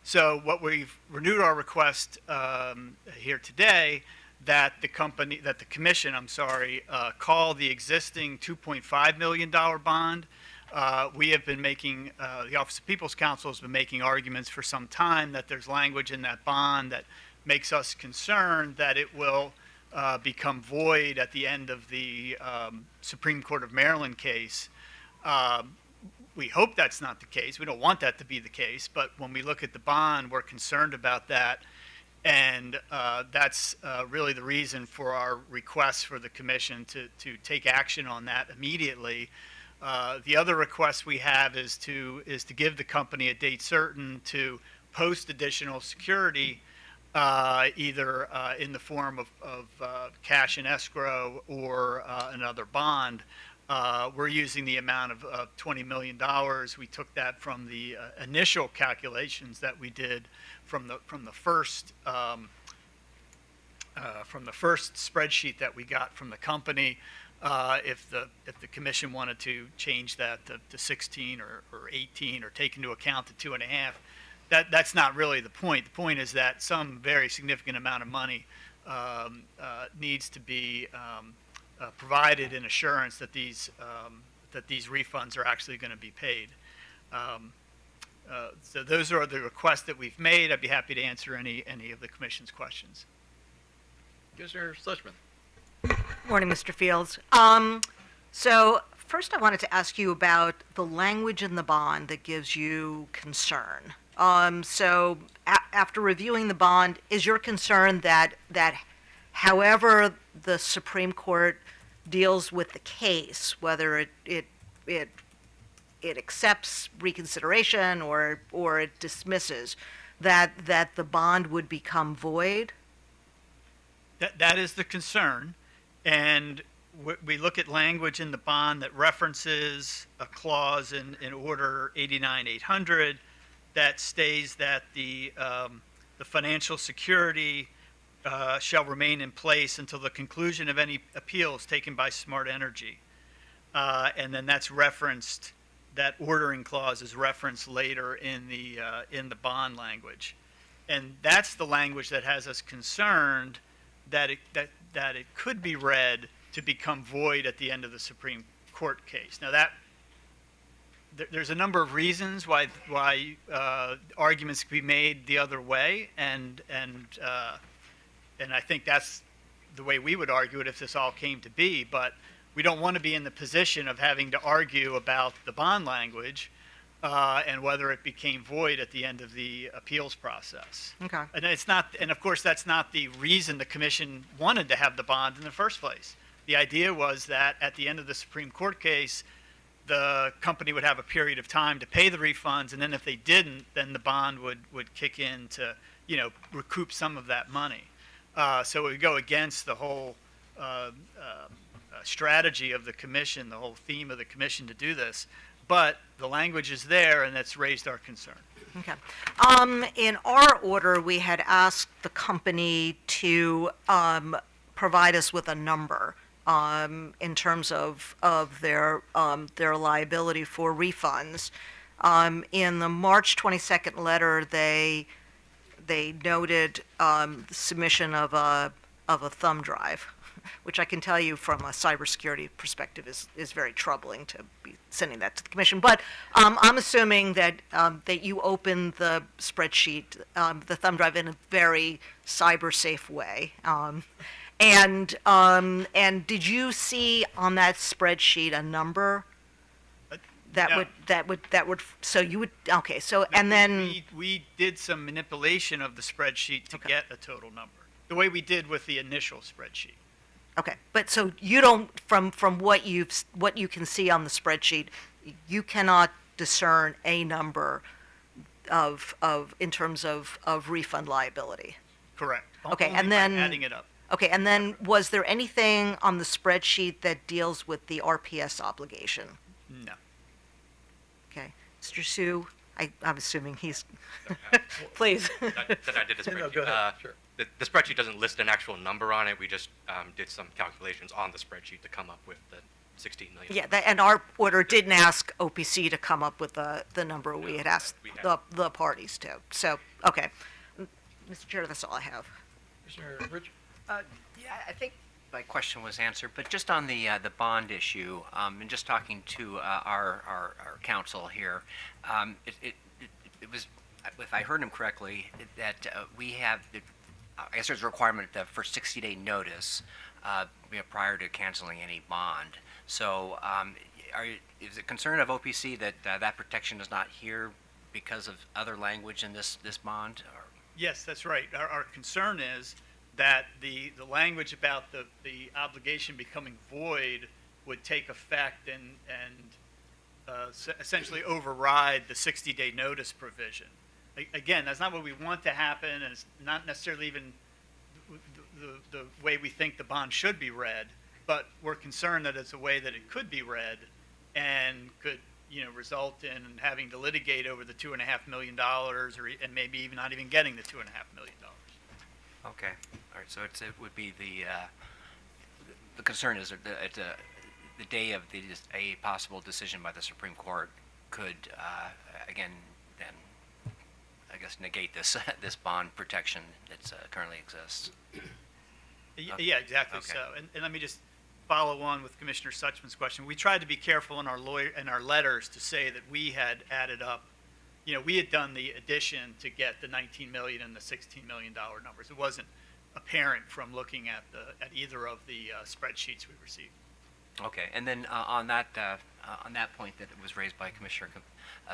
So what we've renewed our request here today that the Commission, call the existing $2.5 million bond. We have been making, the Office of People's Counsel has been making arguments for some time that there's language in that bond that makes us concerned that it will become void at the end of the Supreme Court of Maryland case. We hope that's not the case. We don't want that to be the case, but when we look at the bond, we're concerned about that. And that's really the reason for our request for the Commission to take action on that immediately. The other request we have is to give the company a date certain to post additional security, either in the form of cash in escrow or another bond. We're using the amount of $20 million. We took that from the initial calculations that we did from the first spreadsheet that we got from the company. If the Commission wanted to change that to 16 or 18 or take into account the 2.5, that's not really the point. The point is that some very significant amount of money needs to be provided in assurance that these refunds are actually going to be paid. So those are the requests that we've made. I'd be happy to answer any of the commission's questions. Commissioner Schlesman. Morning, Mr. Fields. So first I wanted to ask you about the language in the bond that gives you concern. So after reviewing the bond, is your concern that however the Supreme Court deals with the case, whether it accepts reconsideration or it dismisses, that the bond would become void? That is the concern, and we look at language in the bond that references a clause in Order 89-800 that states that the financial security shall remain in place until the conclusion of any appeals taken by Smart Energy, and then that's referenced. That ordering clause is referenced later in the bond language, and that's the language that has us concerned that it could be read to become void at the end of the Supreme Court case. Now there's a number of reasons why arguments can be made the other way, and I think that's the way we would argue it if this all came to be. But we don't want to be in the position of having to argue about the bond language and whether it became void at the end of the appeals process. Okay. And it's not, and of course, that's not the reason the commission wanted to have the bond in the first place. The idea was that at the end of the Supreme Court case, the company would have a period of time to pay the refunds, and then if they didn't, then the bond would kick in to, recoup some of that money. So it would go against the whole strategy of the commission, the whole theme of the commission to do this. But the language is there, and that's raised our concern. Okay. In our order, we had asked the company to provide us with a number in terms of their liability for refunds. In the March 22nd letter, they noted the submission of a thumb drive, which I can tell you from a cybersecurity perspective is very troubling to be sending that to the commission. But I'm assuming that you opened the spreadsheet, the thumb drive, in a very cyber-safe way. And did you see on that spreadsheet a number No. that would so you would okay so and then we did some manipulation of the spreadsheet to get a total number, the way we did with the initial spreadsheet. okay, but so you don't from what you can see on the spreadsheet, you cannot discern a number of in terms of refund liability. Correct. Okay, Only and by then adding it up. Okay, and then was there anything on the spreadsheet that deals with the RPS obligation? No. Okay, Mr. Sue, I'm assuming he's please. That I did a No, spreadsheet. go ahead. Sure. The spreadsheet doesn't list an actual number on it. We just did some calculations on the spreadsheet to come up with the 16 million. Yeah, and our order didn't ask OPC to come up with the number we had asked the parties to. So, okay. Mr. Chair, that's all I have. Commissioner Rich. Yeah, I think my question was answered, but just on the bond issue, and just talking to our counsel here, it was, if I heard him correctly, that we have, I guess there's a requirement for 60-day notice prior to canceling any bond. So is it concern of OPC that that protection is not here because of other language in this bond? Or? Yes, that's right. Our concern is that the language about the obligation becoming void would take effect and essentially override the 60-day notice provision. Again, that's not what we want to happen, and it's not necessarily even the way we think the bond should be read, but we're concerned that it's a way that it could be read and could result in having to litigate over the $2.5 million, and maybe even not even getting the $2.5 million. Okay. All right. So it would be the concern is that the day of a possible decision by the Supreme Court could again then I guess negate this bond protection that currently exists. Yeah, exactly Okay. so. And let me just follow on with Commissioner Suchman's question. We tried to be careful in our letters to say that we had added up, we had done the addition to get the 19 million and the $16 million numbers. It wasn't apparent from looking at either of the spreadsheets we received. Okay, and then on that point that was raised by Commissioner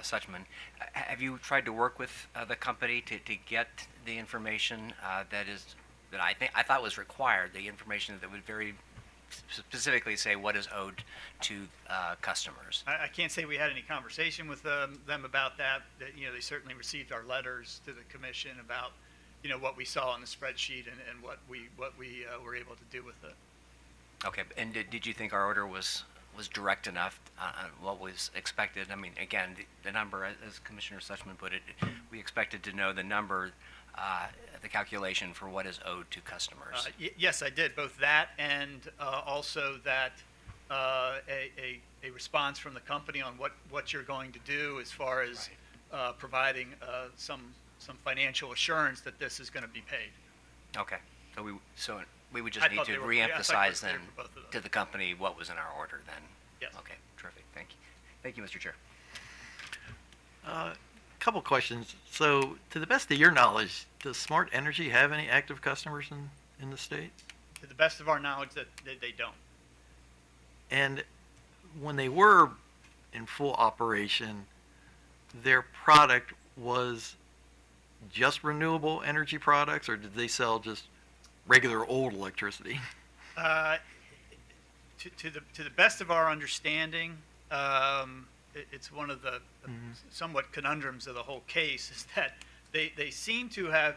Suchman, have you tried to work with the company to get the information that I thought was required, the information that would very specifically say what is owed to customers? I can't say we had any conversation with them about that. They certainly received our letters to the commission about, what we saw on the spreadsheet and what we were able to do with it. Okay, and did you think our order was direct enough on what was expected? I mean, again, the number, as Commissioner Suchman put it, we expected to know the number, the calculation for what is owed to customers. Yes, I did, both that and also that a response from the company on what you're going to do as far as providing some financial assurance that this is going to be paid. Okay, so we would just I need thought to they were- yeah, I thought they were reemphasize clear then for both of those. to the company what was in our order then. Yes. Okay, terrific, thank you. Thank you, Mr. Chair. Couple questions. So, to the best of your knowledge, does Smart Energy have any active customers in the state? To the best of our knowledge, that they don't. And when they were in full operation, their product was just renewable energy products, or did they sell just regular old electricity? To the best of our understanding, it's one of the somewhat conundrums of the whole case is that they seem to have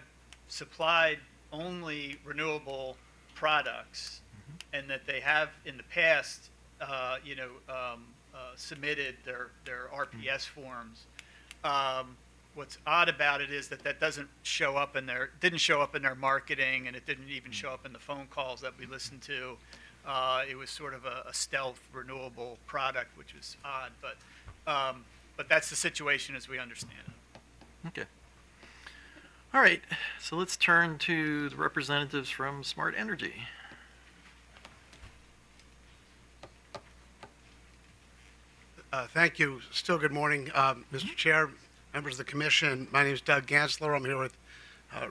supplied only renewable products, and that they have in the past, submitted their RPS forms. What's odd about it is that didn't show up in their marketing, and it didn't even show up in the phone calls that we listened to. It was sort of a stealth renewable product, which was odd, but that's the situation as we understand it. Okay. All right, so let's turn to the representatives from Smart Energy. Thank you. Still good morning, Mr. Chair, members of the commission. My name is Doug Gansler. I'm here with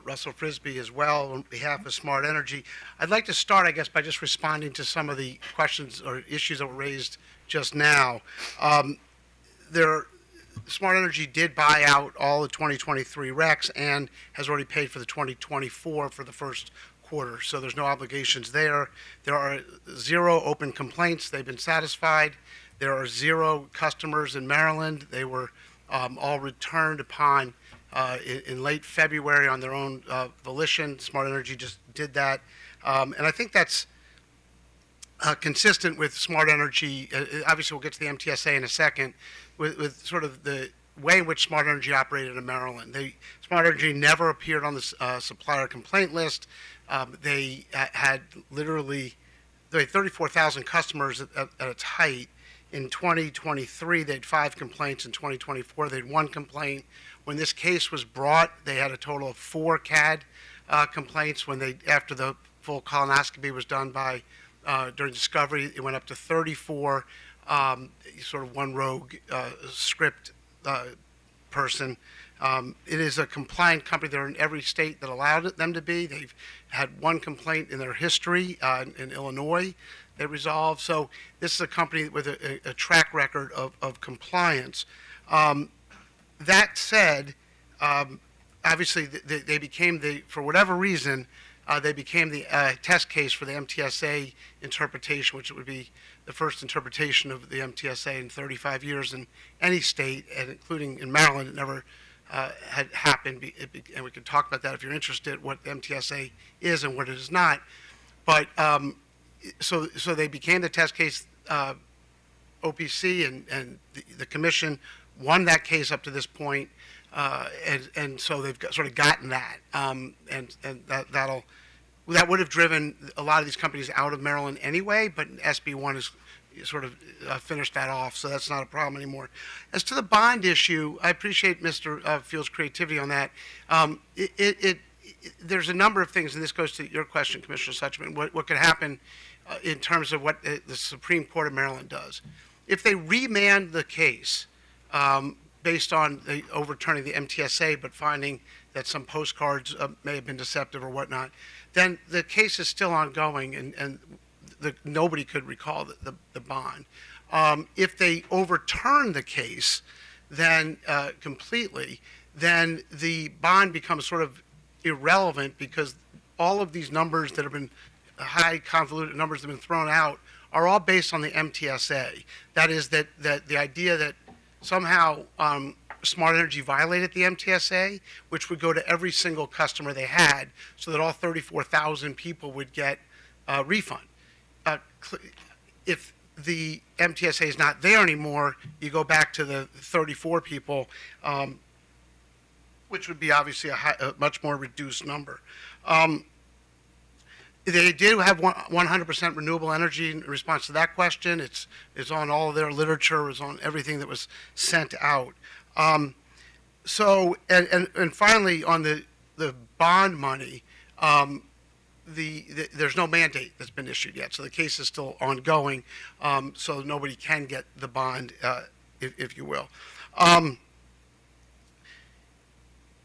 Russell Frisbee as well on behalf of Smart Energy. I'd like to start, I guess, by just responding to some of the questions or issues that were raised just now. Smart Energy did buy out all the 2023 RECs and has already paid for the 2024 for the first quarter, so there's no obligations there. There are 0 open complaints. They've been satisfied. There are 0 customers in Maryland. They were all returned upon in late February on their own volition. Smart Energy just did that. And I think that's consistent with Smart Energy. Obviously, we'll get to the MTSA in a second, with sort of the way in which Smart Energy operated in Maryland. Smart Energy never appeared on the supplier complaint list. They had literally 34,000 customers at its height. In 2023, they had 5 complaints. In 2024, they had 1 complaint. When this case was brought, they had a total of 4 CAD complaints. After the full colonoscopy was done during discovery, it went up to 34. Sort of one rogue script person. It is a compliant company. They're in every state that allowed them to be. They've had 1 complaint in their history in Illinois. They resolved. So this is a company with a track record of compliance. That said, obviously they became for whatever reason, they became the test case for the MTSA interpretation, which would be the first interpretation of the MTSA in 35 years in any state, and including in Maryland. It never had happened, and we can talk about that if you're interested, what the MTSA is and what it is not. But so they became the test case. OPC and the commission won that case up to this point, and so they've sort of gotten that, and that would have driven a lot of these companies out of Maryland anyway. But SB1 has sort of finished that off, so that's not a problem anymore. As to the bond issue, I appreciate Mr. Field's creativity on that. there's a number of things, and this goes to your question, Commissioner Suchman, what could happen in terms of what the Supreme Court of Maryland does. If they remand the case based on the overturning the MTSA, but finding that some postcards may have been deceptive or whatnot, then the case is still ongoing, and nobody could recall the bond. If they overturn the case, then completely, then the bond becomes sort of irrelevant because all of these numbers that have been high convoluted numbers that have been thrown out are all based on the MTSA. That is that the idea that somehow Smart Energy violated the MTSA, which would go to every single customer they had, so that all 34,000 people would get a refund. If the MTSA is not there anymore, you go back to the 34 people, which would be obviously a much more reduced number. They did have 100% renewable energy in response to that question. It's on all of their literature. It's on everything that was sent out. So, and finally, on the bond money, there's no mandate that's been issued yet. So the case is still ongoing. So nobody can get the bond, if you will.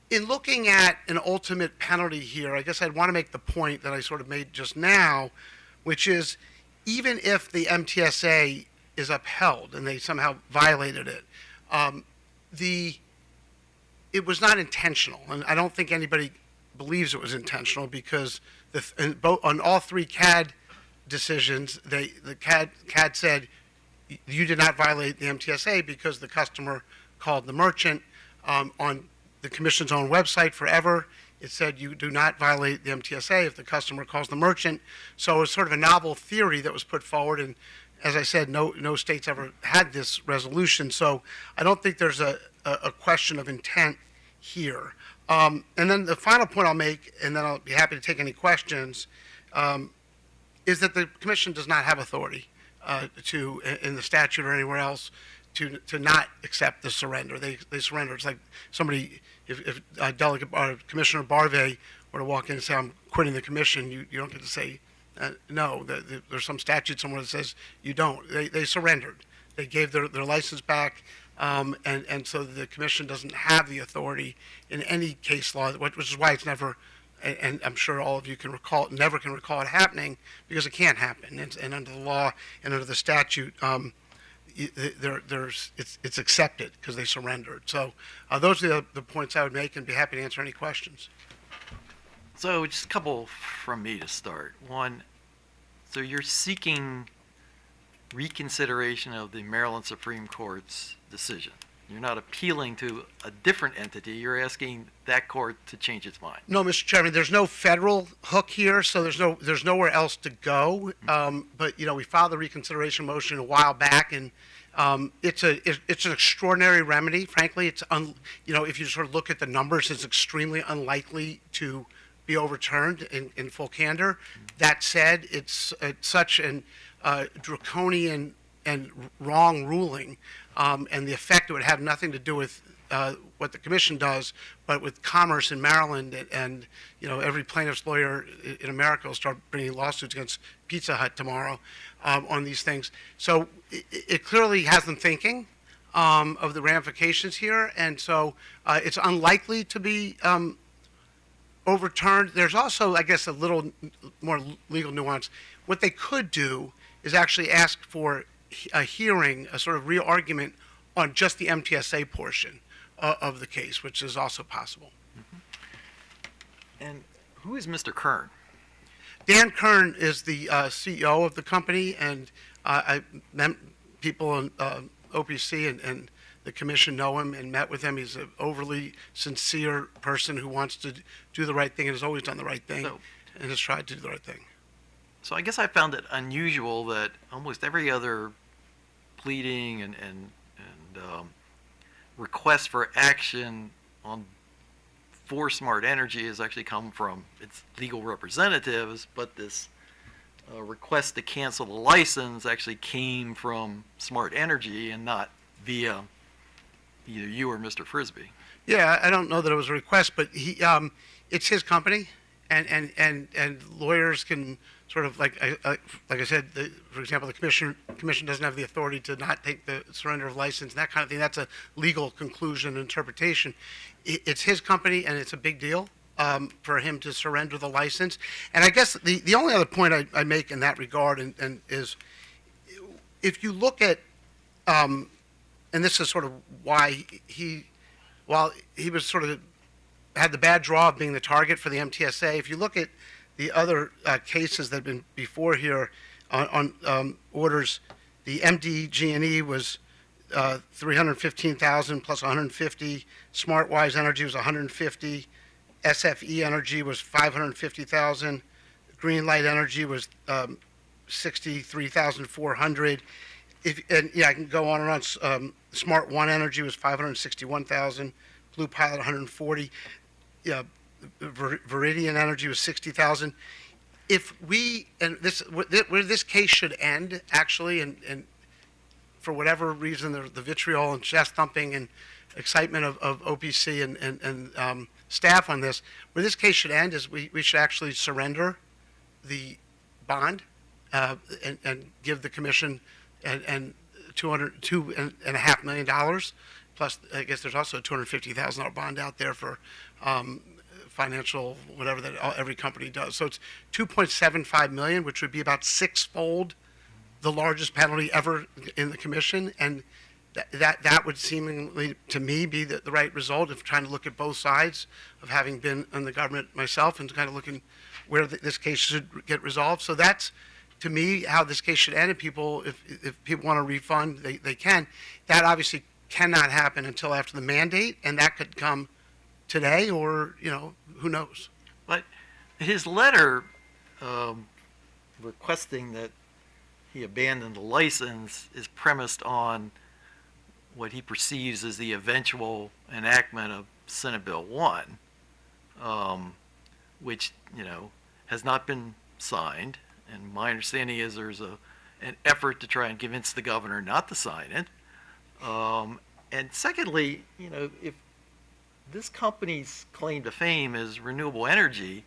In looking at an ultimate penalty here, I guess I'd want to make the point that I sort of made just now, which is even if the MTSA is upheld and they somehow violated it, it was not intentional. And I don't think anybody believes it was intentional because on all three CAD decisions, the CAD said you did not violate the MTSA because the customer called the merchant. On the Commission's own website forever, it said you do not violate the MTSA if the customer calls the merchant. So it's sort of a novel theory that was put forward, and as I said, no states ever had this resolution. So I don't think there's a question of intent here. And then the final point I'll make, and then I'll be happy to take any questions, is that the Commission does not have authority to, in the statute or anywhere else, to not accept the surrender. They surrender. It's like somebody, if Delegate Commissioner Barvey were to walk in and say, I'm quitting the Commission, you don't get to say no. There's some statute somewhere that says you don't. They surrendered. They gave their license back, and so the Commission doesn't have the authority in any case law, which is why it's never, and I'm sure all of you never can recall it happening, because it can't happen. And under the law and under the statute, it's accepted because they surrendered. So those are the points I would make, and be happy to answer any questions. So just a couple from me to start. One, so you're seeking reconsideration of the Maryland Supreme Court's decision. You're not appealing to a different entity. You're asking that court to change its mind. No, Mr. Chairman, there's no federal hook here, so there's nowhere else to go. But we filed the reconsideration motion a while back, and it's an extraordinary remedy. Frankly, if you sort of look at the numbers, it's extremely unlikely to be overturned in full candor. That said, it's such an draconian and wrong ruling, and the effect it would have nothing to do with what the Commission does, but with commerce in Maryland, and every plaintiff's lawyer in America will start bringing lawsuits against Pizza Hut tomorrow on these things. So it clearly has them thinking of the ramifications here, and so it's unlikely to be overturned. There's also, I guess, a little more legal nuance. What they could do is actually ask for a hearing, a sort of real argument on just the MTSA portion of the case, which is also possible. And who is Mr. Kern? Dan Kern is the CEO of the company, and I met people in OPC and the Commission know him and met with him. He's an overly sincere person who wants to do the right thing and has always done the right thing and has tried to do the right thing. So I guess I found it unusual that almost every other pleading and request for action for Smart Energy has actually come from its legal representatives, but this request to cancel the license actually came from Smart Energy and not via either you or Mr. Frisbee. Yeah, I don't know that it was a request, but it's his company, and lawyers can sort of like I said, for example, the commission doesn't have the authority to not take the surrender of license and that kind of thing. That's a legal conclusion and interpretation. It's his company, and it's a big deal for him to surrender the license. And I guess the only other point I make in that regard and is if you look at and this is sort of why while he was sort of had the bad draw of being the target for the MTSA, if you look at the other cases that have been before here on orders, the MDG&E was 315,000 plus 150. SmartWise Energy was 150. SFE Energy was 550,000. Greenlight Energy was 63,400. I can go on and on. Smart One Energy was 561,000. Blue Pilot 140. Viridian Energy was 60,000. If we where this case should end actually, and for whatever reason the vitriol and chest thumping and excitement of OPC and staff on this, where this case should end is we should actually surrender the bond and give the commission and $2.5 million. Plus, I guess there's also a $250,000 bond out there for financial whatever that every company does. So it's $2.75 million, which would be about sixfold the largest penalty ever in the commission, and that would seemingly to me be the right result of trying to look at both sides of having been in the government myself and kind of looking where this case should get resolved. So that's to me how this case should end. And people, if people want to refund, they can. That obviously cannot happen until after the mandate, and that could come today or, who knows. But his letter requesting that he abandon the license is premised on what he perceives as the eventual enactment of Senate Bill 1, which, has not been signed. And my understanding is there's an effort to try and convince the governor not to sign it. And secondly, if this company's claim to fame is renewable energy,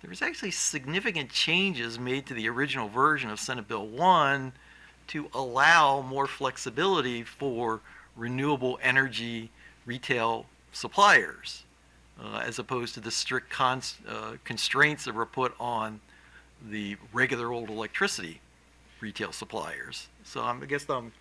there was actually significant changes made to the original version of Senate Bill 1 to allow more flexibility for renewable energy retail suppliers, as opposed to the strict constraints that were put on the regular old electricity retail suppliers. So I guess I'm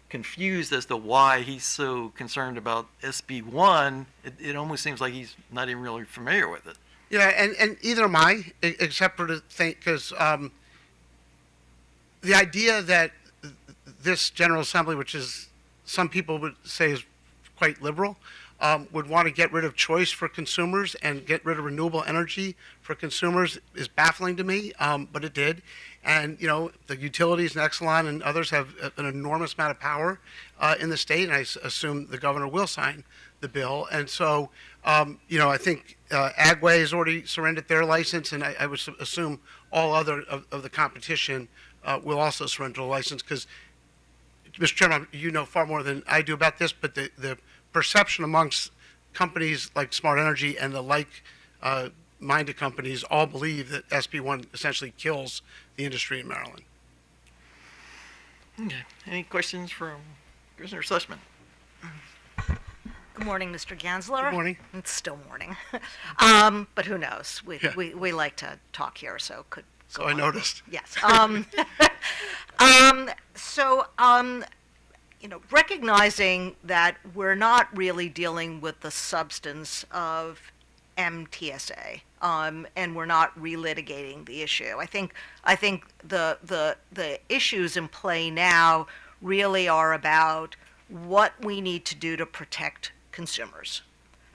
confused as to why he's so concerned about SB1. It almost seems like he's not even really familiar with it. Yeah, and either am I, except for to think, because the idea that this General Assembly, which is some people would say is quite liberal, would want to get rid of choice for consumers and get rid of renewable energy for consumers is baffling to me, but it did. And, the utilities and Exelon and others have an enormous amount of power in the state, and I assume the governor will sign the bill. And so, I think Agway has already surrendered their license, and I would assume all other of the competition will also surrender a license, because, Mr. Chairman, you know far more than I do about this, but the perception amongst companies like Smart Energy and the like-minded companies all believe that SB1 essentially kills the industry in Maryland. Okay. Any questions from Commissioner Sussman? Good morning, Mr. Gansler. Good morning. It's still morning. But who knows? We like to talk here, so could go So I on. noticed. Yes. Recognizing that we're not really dealing with the substance of MTSA, and we're not relitigating the issue. I think the issues in play now really are about what we need to do to protect consumers.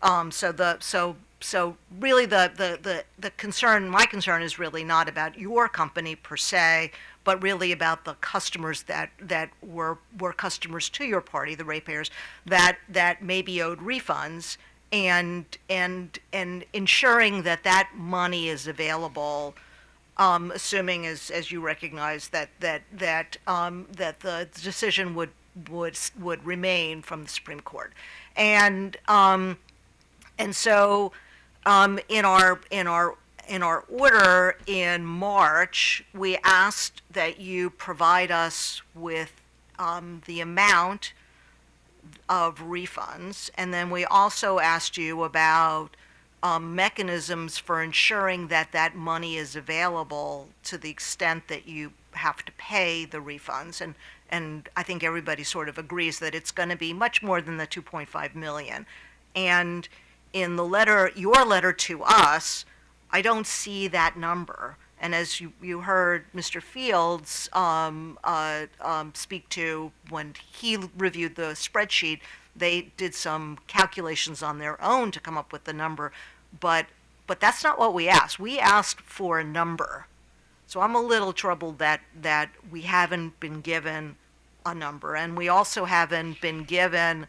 So really the concern, my concern is really not about your company per se, but really about the customers that were customers to your party, the ratepayers, that maybe owed refunds, and ensuring that money is available, assuming as you recognize that the decision would remain from the Supreme Court. And so in our order in March, we asked that you provide us with the amount of refunds, and then we also asked you about mechanisms for ensuring that that money is available to the extent that you have to pay the refunds. And I think everybody sort of agrees that it's going to be much more than the 2.5 million. And in the letter, your letter to us, I don't see that number. And as you heard Mr. Fields speak to when he reviewed the spreadsheet, they did some calculations on their own to come up with the number, but that's not what we asked. We asked for a number. So I'm a little troubled that we haven't been given a number, and we also haven't been given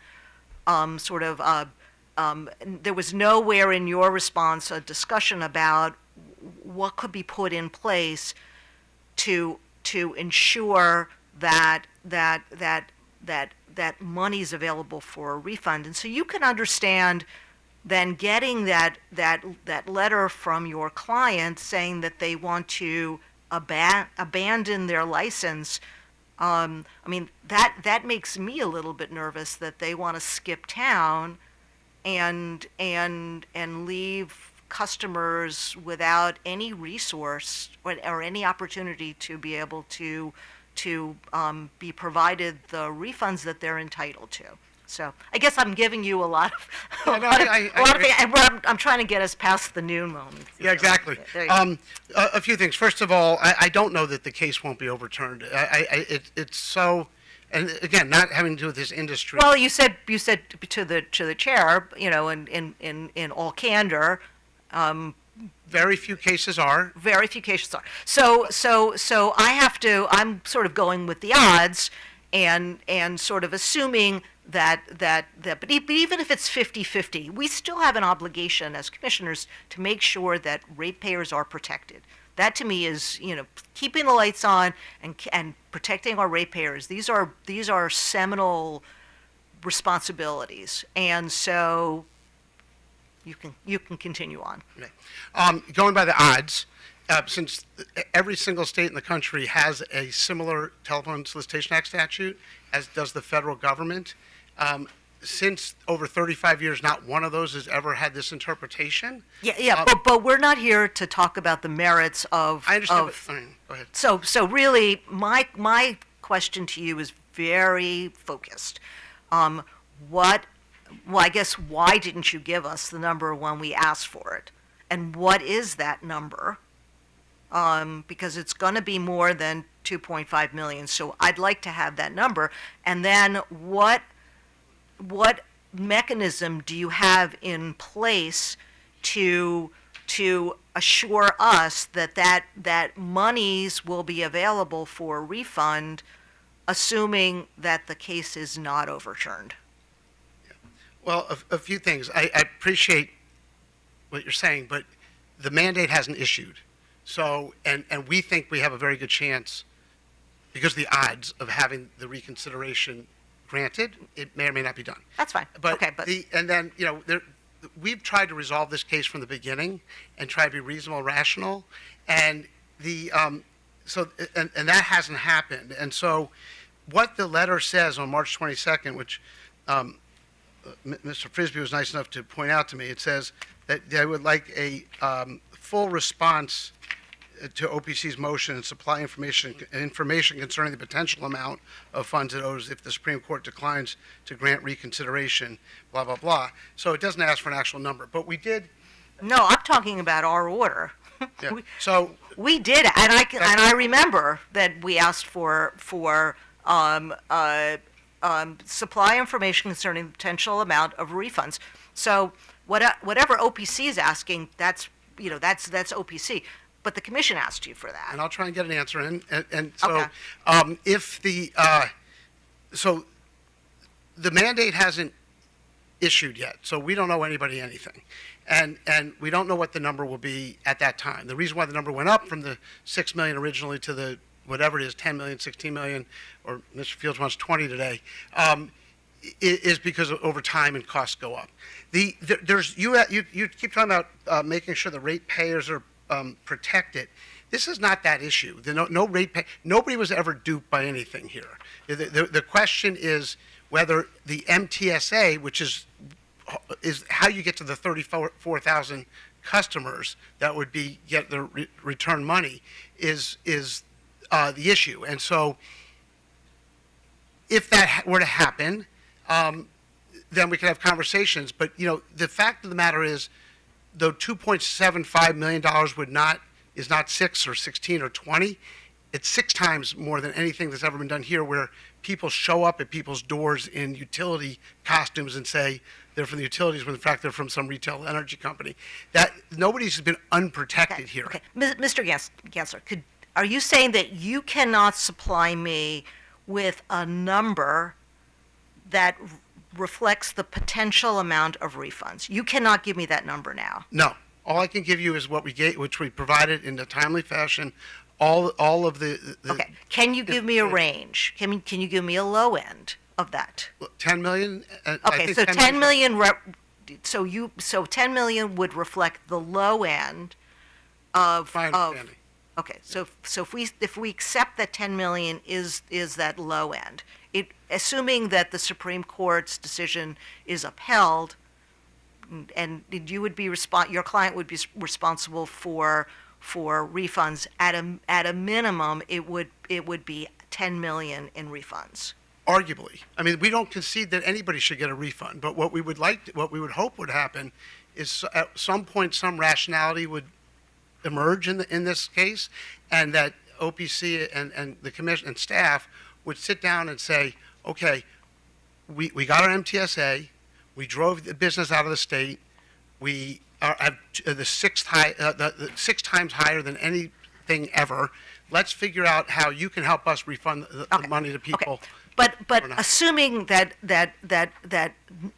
there was nowhere in your response a discussion about what could be put in place to ensure that money's available for a refund. And so you can understand then getting that letter from your client saying that they want to abandon their license. I mean, that makes me a little bit nervous that they want to skip town and leave customers without any resource or any opportunity to be able to be provided the refunds that they're entitled to. So I guess I'm giving you a lot of things, and I'm trying to get us past the noon moment. Yeah, exactly. There you go. A few things. First of all, I don't know that the case won't be overturned. It's so, and again, not having to do with this industry. Well, you said to the chair, in all candor. Very few cases are. Very few cases are. So I'm sort of going with the odds and sort of assuming that but even if it's 50-50, we still have an obligation as commissioners to make sure that ratepayers are protected. That to me is, keeping the lights on and protecting our ratepayers. These are seminal responsibilities. And so you can continue on. Okay. Going by the odds, since every single state in the country has a similar Telephone Solicitation Act statute, as does the federal government, since over 35 years, not one of those has ever had this interpretation. Yeah, but we're not here to talk about the merits of. I understand. Go ahead. So really, my question to you is very focused. I guess why didn't you give us the number when we asked for it? And what is that number? Because it's going to be more than 2.5 million. So I'd like to have that number. And then what mechanism do you have in place to assure us that monies will be available for refund, assuming that the case is not overturned? Well, a few things. I appreciate what you're saying, but the mandate hasn't issued. So, and we think we have a very good chance, because of the odds of having the reconsideration granted, it may or may not be done. That's fine. But okay, and then, we've tried to resolve this case from the beginning and try to be reasonable and rational, and and that hasn't happened. And so what the letter says on March 22nd, which Mr. Frisbee was nice enough to point out to me, it says that they would like a full response to OPC's motion and supply information concerning the potential amount of funds it owes if the Supreme Court declines to grant reconsideration, blah, blah, blah. So it doesn't ask for an actual number, but we did. No, I'm talking about our order. Yeah. So we did, and I remember that we asked for supply information concerning the potential amount of refunds. So whatever OPC is asking, that's OPC. But the commission asked you for that. And I'll try and get an answer in. And so Okay. if so the mandate hasn't issued yet, so we don't owe anybody anything. And we don't know what the number will be at that time. The reason why the number went up from the 6 million originally to the whatever it is, 10 million, 16 million, or Mr. Fields wants 20 today, is because of over time and costs go up. You keep talking about making sure the ratepayers are protected. This is not that issue. Nobody was ever duped by anything here. The question is whether the MTSA, which is how you get to the 34,000 customers that would get the return money, is the issue. And so, if that were to happen, then we could have conversations. But the fact of the matter is, though $2.75 million is not 6 or 16 or 20, it's 6 times more than anything that's ever been done here, where people show up at people's doors in utility costumes and say they're from the utilities when in fact they're from some retail energy company. That nobody's been unprotected here. Okay, Mr. Gensler, are you saying that you cannot supply me with a number that reflects the potential amount of refunds? You cannot give me that number now. No. All I can give you is what we gave, which we provided in a timely fashion. All of the Okay. Can you give me a range? Can you give me a low end of that? 10 million. I Okay, think so 10 million. million. So 10 million would reflect the low end of. My understanding. Okay, so if we accept that 10 million is that low end, assuming that the Supreme Court's decision is upheld, and you would be your client would be responsible for refunds at a minimum, it would be 10 million in refunds. Arguably, I mean, we don't concede that anybody should get a refund, but what we would hope would happen is at some point some rationality would emerge in this case, and that OPC and the commission and staff would sit down and say, okay, we got our MTSA, we drove the business out of the state, we have the 6 times higher than anything ever. Let's figure out how you can help us refund the money to people. Okay. But assuming that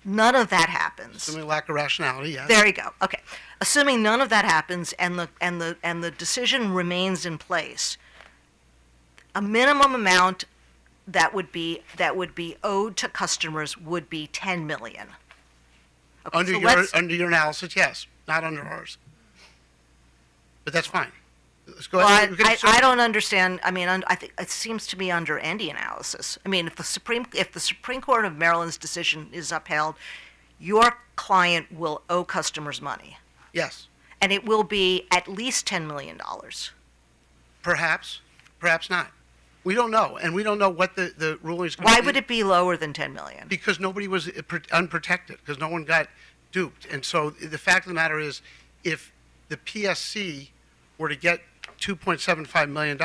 none of that happens. Assuming lack of rationality, yes. There you go. Okay. Assuming none of that happens and the decision remains in place, a minimum amount that would be owed to customers would be 10 million. Okay, Under your analysis, yes, not under ours. But that's fine. Let's go Well, ahead. I don't understand. I mean, I think it seems to be under any analysis. I mean, if the Supreme Court of Maryland's decision is upheld, your client will owe customers money, Yes, and it will be at least $10 million. perhaps not. We don't know, and we don't know what the ruling is going Why to be. would it be lower than 10 million? Because nobody was unprotected, because no one got duped. And so the fact of the matter is, if the PSC were to get $2.75 million,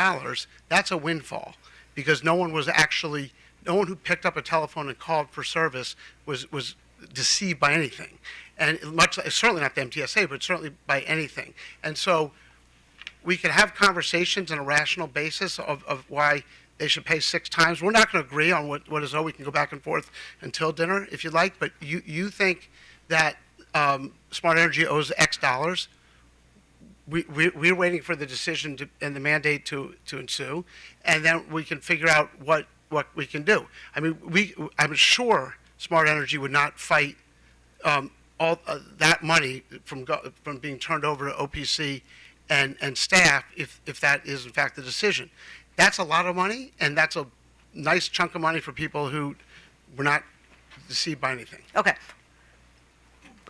that's a windfall, because no one who picked up a telephone and called for service was deceived by anything. And certainly not the MTSA, but certainly by anything. And so we could have conversations on a rational basis of why they should pay 6 times. We're not going to agree on what is owed. We can go back and forth until dinner if you'd like, but you think that Smart Energy owes X dollars. We're waiting for the decision and the mandate to ensue, and then we can figure out what we can do. I mean, I'm sure Smart Energy would not fight all that money from being turned over to OPC and staff if that is in fact the decision. That's a lot of money, and that's a nice chunk of money for people who were not deceived by anything. Okay.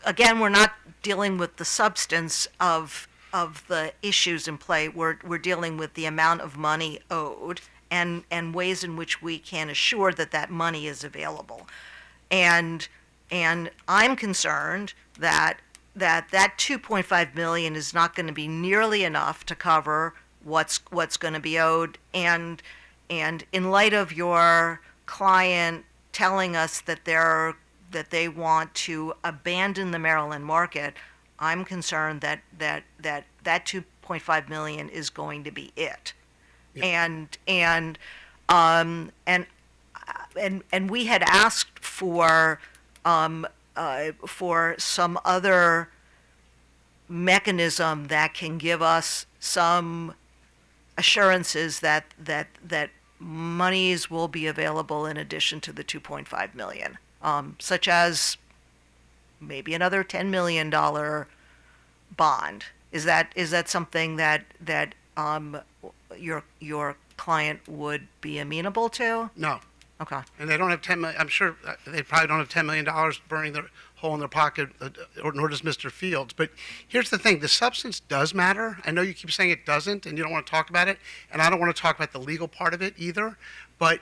Again, we're not dealing with the substance of the issues in play. We're dealing with the amount of money owed and ways in which we can assure that money is available. And I'm concerned that 2.5 million is not going to be nearly enough to cover what's going to be owed. And in light of your client telling us that they want to abandon the Maryland market, I'm concerned that 2.5 million is going to be it. Yeah. And we had asked for some other mechanism that can give us some assurances that monies will be available in addition to the 2.5 million, such as maybe another $10 million bond. Is that something that your client would be amenable to? No. Okay. And they don't have 10 million, I'm sure they probably don't have $10 million burning their hole in their pocket, nor does Mr. Fields. But here's the thing, the substance does matter. I know you keep saying it doesn't, and you don't want to talk about it, and I don't want to talk about the legal part of it either, but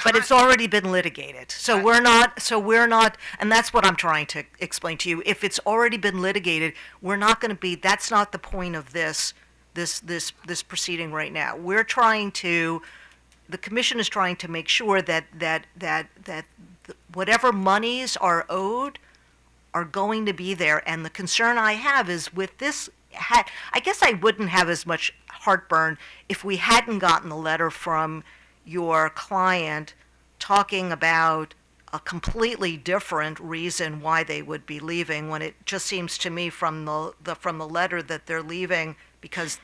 but it's already been litigated. So we're not, and that's what I'm trying to explain to you. If it's already been litigated, we're not going to be, that's not the point of this proceeding right now. The commission is trying to make sure that whatever monies are owed are going to be there. And the concern I have is with this, I guess I wouldn't have as much heartburn if we hadn't gotten the letter from your client talking about a completely different reason why they would be leaving, when it just seems to me from the letter that they're leaving because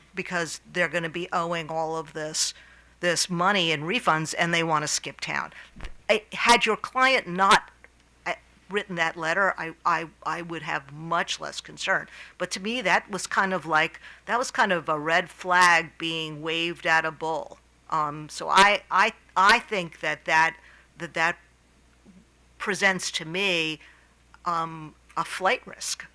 they're going to be owing all of this money in refunds and they want to skip town. Had your client not written that letter, I would have much less concern. But to me, that was kind of a red flag being waved at a bull. So I think that presents to me a flight risk.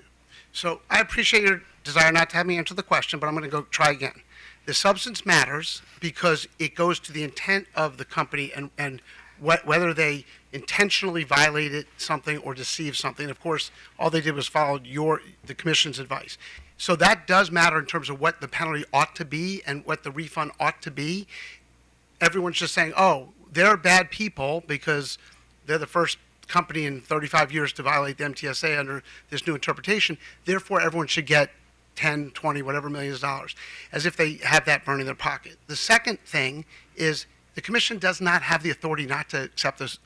So I appreciate your desire not to have me answer the question, but I'm going to go try again. The substance matters because it goes to the intent of the company and whether they intentionally violated something or deceived something. Of course, all they did was follow the commission's advice. So that does matter in terms of what the penalty ought to be and what the refund ought to be. Everyone's just saying, oh, they're bad people because they're the first company in 35 years to violate the MTSA under this new interpretation. Therefore, everyone should get 10, 20, whatever millions of dollars, as if they have that burning in their pocket. The second thing is the commission does not have the authority not to accept the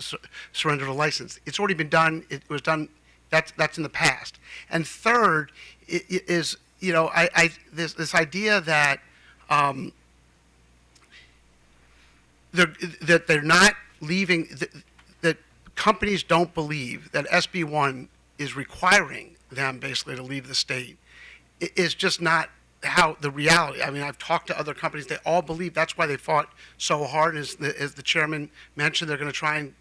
surrender of the license. It's already been done. It was done. That's in the past. And third is, this idea that that they're not leaving, that companies don't believe that SB1 is requiring them basically to leave the state is just not how the reality. I mean, I've talked to other companies. They all believe that's why they fought so hard. As the chairman mentioned, they're going to try and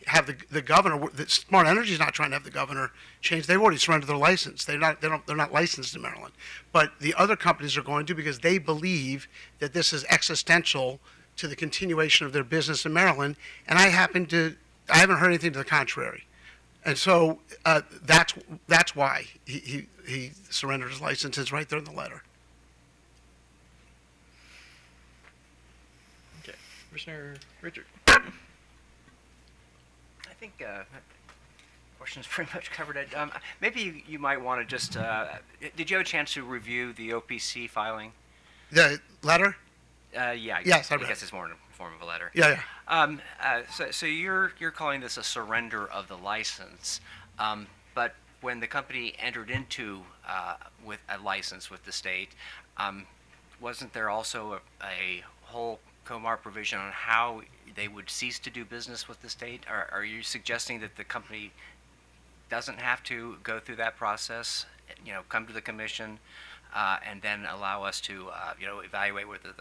have the governor. Smart Energy is not trying to have the governor change. They've already surrendered their license. They're not licensed in Maryland. But the other companies are going to, because they believe that this is existential to the continuation of their business in Maryland. And I haven't heard anything to the contrary. And so that's why he surrendered his license. It's right there in the letter. Okay, Commissioner Richard. I think question's pretty much covered it. Maybe you might want to just, did you have a chance to review the OPC filing? The letter? Yeah. Yes, I I read guess it. it's more in the form of a letter. Yeah. So you're calling this a surrender of the license, but when the company entered into with a license with the state, wasn't there also a whole COMAR provision on how they would cease to do business with the state? Are you suggesting that the company doesn't have to go through that process, come to the commission, and then allow us to, evaluate whether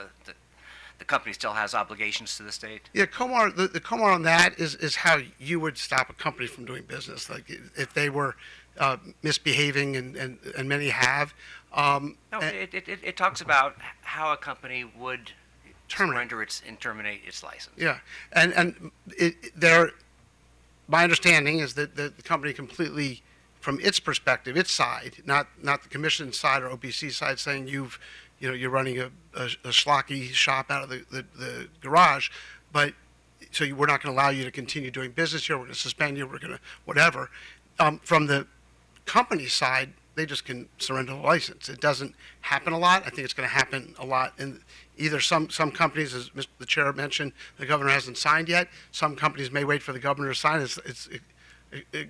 the company still has obligations to the state? Yeah, COMAR, the COMAR on that is how you would stop a company from doing business. Like if they were misbehaving, and many have. It talks about how a company would surrender and terminate its license. Yeah, and my understanding is that the company completely, from its perspective, its side, not the commission side or OPC side, saying you're running a schlocky shop out of the garage, but so we're not going to allow you to continue doing business here. We're going to suspend you. We're going to whatever. From the company side, they just can surrender the license. It doesn't happen a lot. I think it's going to happen a lot in either some companies, as the chair mentioned, the governor hasn't signed yet. Some companies may wait for the governor to sign.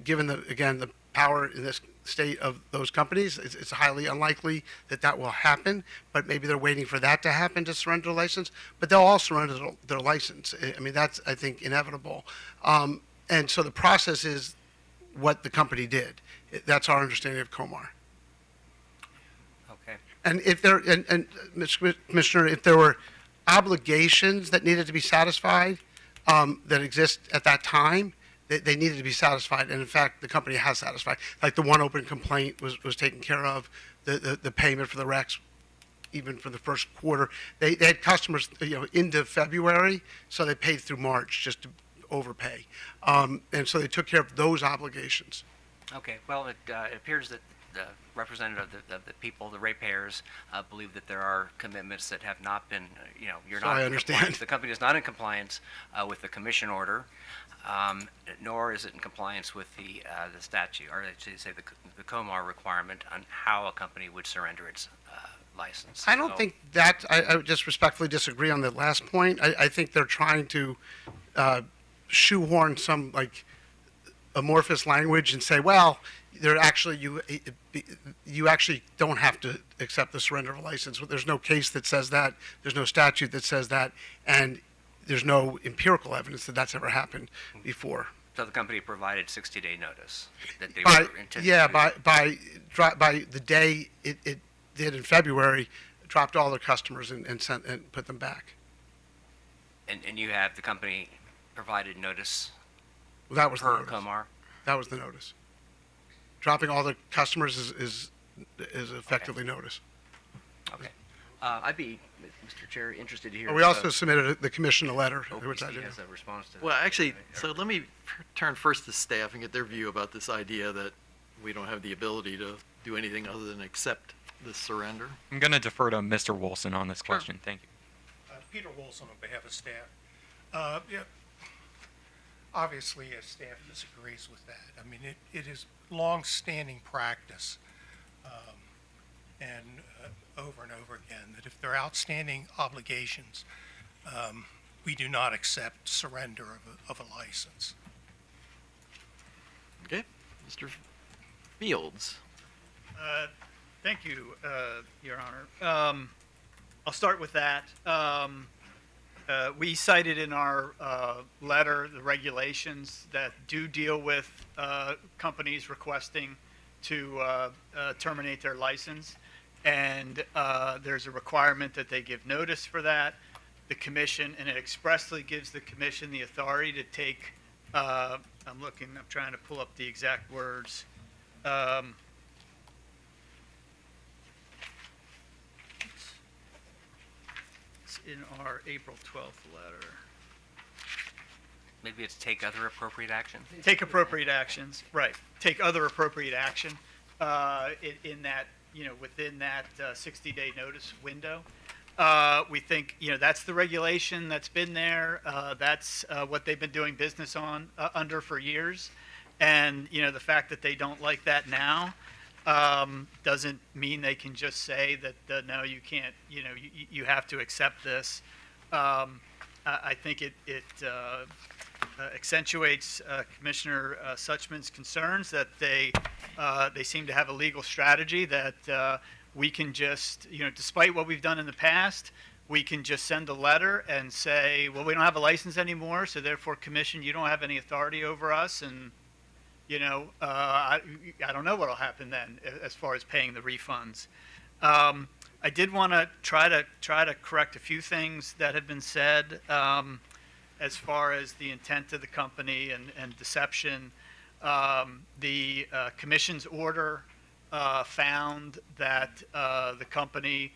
Given the power in this state of those companies. It's highly unlikely that that will happen, but maybe they're waiting for that to happen to surrender their license. But they'll all surrender their license. I mean, that's, I think, inevitable. And so the process is what the company did. That's our understanding of Comar. Okay. And if there, and Mr. Commissioner, if there were obligations that needed to be satisfied that exist at that time, they needed to be satisfied. And in fact, the company has satisfied. Like the one open complaint was taken care of, the payment for the RECs, even for the first quarter. They had customers, into February, so they paid through March just to overpay. And so they took care of those obligations. Okay, well, it appears that the representative of the people, the ratepayers, believe that there are commitments that have not been, you're So not I in understand. compliance. The company is not in compliance with the commission order, nor is it in compliance with the statute, or I should say the Comar requirement on how a company would surrender its license. I don't So- think that, I would just respectfully disagree on the last point. I think they're trying to shoehorn some like amorphous language and say, well, they're actually, you actually don't have to accept the surrender of a license. There's no case that says that. There's no statute that says that. And there's no empirical evidence that that's ever happened before. So the company provided 60-day notice that they By, were intended yeah, to. by the day it did in February, dropped all their customers and sent and put them back. And you have the company provided notice Well, that was the per notice. Comar? That was the notice. Dropping all the customers is effectively notice. Okay. I'd be, Mr. Chair, interested to hear. We also submitted the commission a letter, which I OPC did. has a response to that. Well, actually, so let me turn first to staff and get their view about this idea that we don't have the ability to do anything other than accept the surrender. I'm going to defer to Mr. Wilson on this question. Thank you. Peter Wilson on behalf of staff. Yeah, obviously, staff disagrees with that. I mean, it is long-standing practice, and over and over again, that if there are outstanding obligations, we do not accept surrender of a license. Okay, Mr. Fields. Thank you, Your Honor. I'll start with that. We cited in our letter the regulations that do deal with companies requesting to terminate their license, and there's a requirement that they give notice for that. The commission, and it expressly gives the commission the authority to take, I'm trying to pull up the exact words. It's in our April 12th letter. Maybe it's take other appropriate action? Take appropriate actions, right. Take other appropriate action in that, within that 60-day notice window. We think, that's the regulation that's been there. That's what they've been doing business on under for years. And, the fact that they don't like that now doesn't mean they can just say that, no, you can't, you have to accept this. I think it accentuates Commissioner Suchman's concerns that they seem to have a legal strategy that we can just, despite what we've done in the past, we can just send a letter and say, well, we don't have a license anymore, so therefore, Commission, you don't have any authority over us, and I don't know what will happen then as far as paying the refunds. I did want to try to correct a few things that have been said as far as the intent of the company and deception. The commission's order found that the company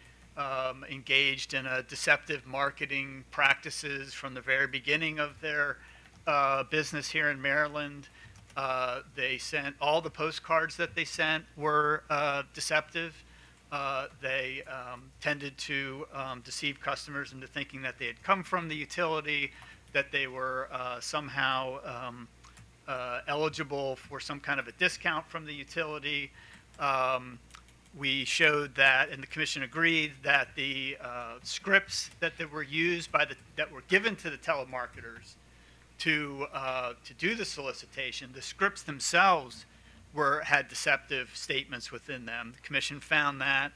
engaged in a deceptive marketing practices from the very beginning of their business here in Maryland. They sent all the postcards that they sent were deceptive. They tended to deceive customers into thinking that they had come from the utility, that they were somehow eligible for some kind of a discount from the utility. We showed that, and the commission agreed, that the scripts that were used that were given to the telemarketers to do the solicitation, the scripts themselves had deceptive statements within them. The commission found that.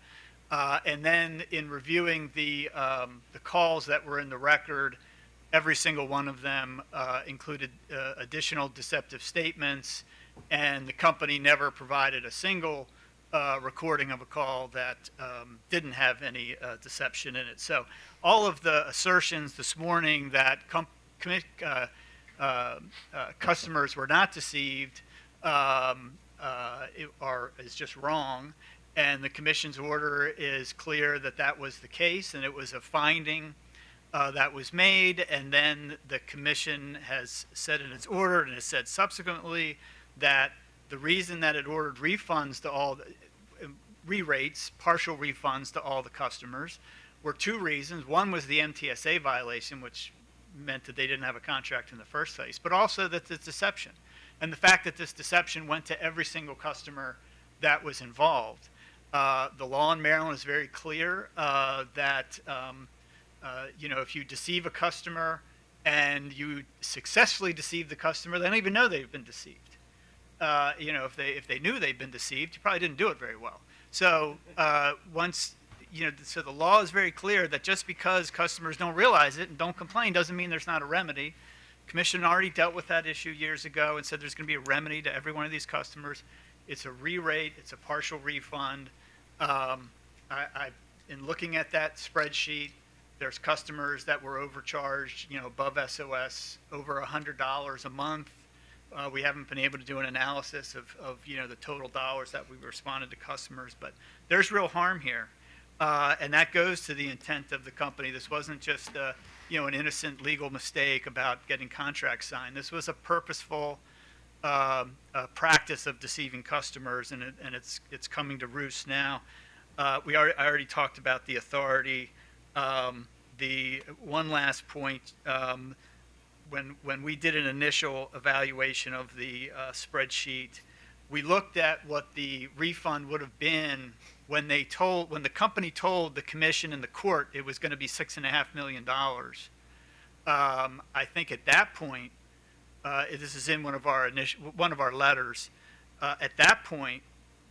And then in reviewing the calls that were in the record, every single one of them included additional deceptive statements, and the company never provided a single recording of a call that didn't have any deception in it. So all of the assertions this morning that customers were not deceived is just wrong. And the commission's order is clear that that was the case, and it was a finding that was made. And then the commission has said in its order, and has said subsequently, that the reason that it ordered refunds to all re-rates, partial refunds to all the customers, were two reasons. One was the MTSA violation, which meant that they didn't have a contract in the first place, but also that the deception, and the fact that this deception went to every single customer that was involved. The law in Maryland is very clear that if you deceive a customer and you successfully deceive the customer, they don't even know they've been deceived. If they knew they'd been deceived, you probably didn't do it very well. So so the law is very clear that just because customers don't realize it and don't complain doesn't mean there's not a remedy. Commission already dealt with that issue years ago and said there's going to be a remedy to every one of these customers. It's a re-rate, it's a partial refund. In looking at that spreadsheet, there's customers that were overcharged, above SOS, over $100 a month. We haven't been able to do an analysis of the total dollars that we responded to customers, but there's real harm here. And that goes to the intent of the company. This wasn't just an innocent legal mistake about getting contracts signed. This was a purposeful practice of deceiving customers, and it's coming to roost now. I already talked about the authority. The one last point, when we did an initial evaluation of the spreadsheet, we looked at what the refund would have been when the company told the commission and the court it was going to be $6.5 million. I think at that point, this is in one of our letters. At that point,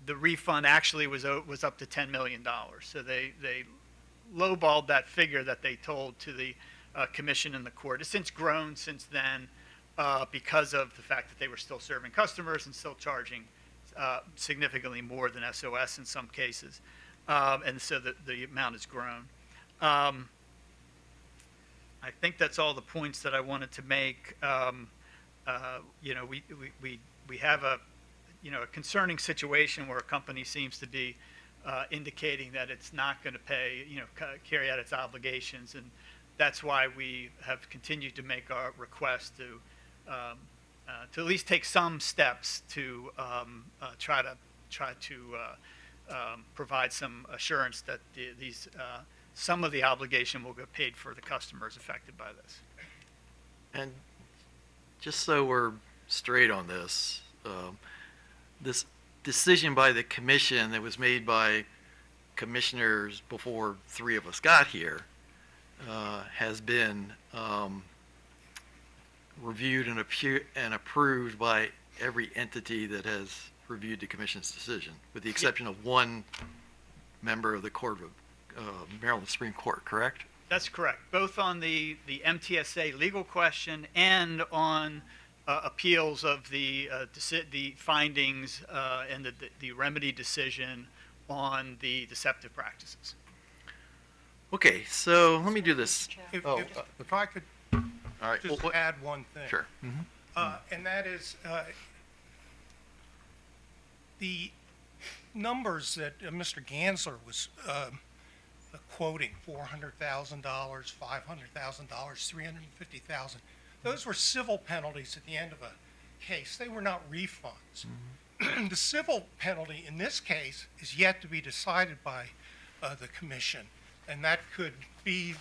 the refund actually was up to $10 million. So they lowballed that figure that they told to the commission and the court. It's since grown since then because of the fact that they were still serving customers and still charging significantly more than SOS in some cases. And so the amount has grown. I think that's all the points that I wanted to make. We have a concerning situation where a company seems to be indicating that it's not going to pay, carry out its obligations, and that's why we have continued to make our request to at least take some steps to try to provide some assurance that some of the obligation will get paid for the customers affected by this. And just so we're straight on this, this decision by the commission that was made by commissioners before three of us got here has been reviewed and approved by every entity that has reviewed the commission's decision, with the exception of one member of the Maryland Supreme Court, correct? That's correct, both on the MTSA legal question and on appeals of the findings and the remedy decision on the deceptive practices. Okay, so let me do this. If I could All right. just add one thing. Sure. And that is the numbers that Mr. Gansler was quoting, $400,000, $500,000, $350,000. Those were civil penalties at the end of a case. They were not refunds. The civil penalty in this case is yet to be decided by the commission, and that could be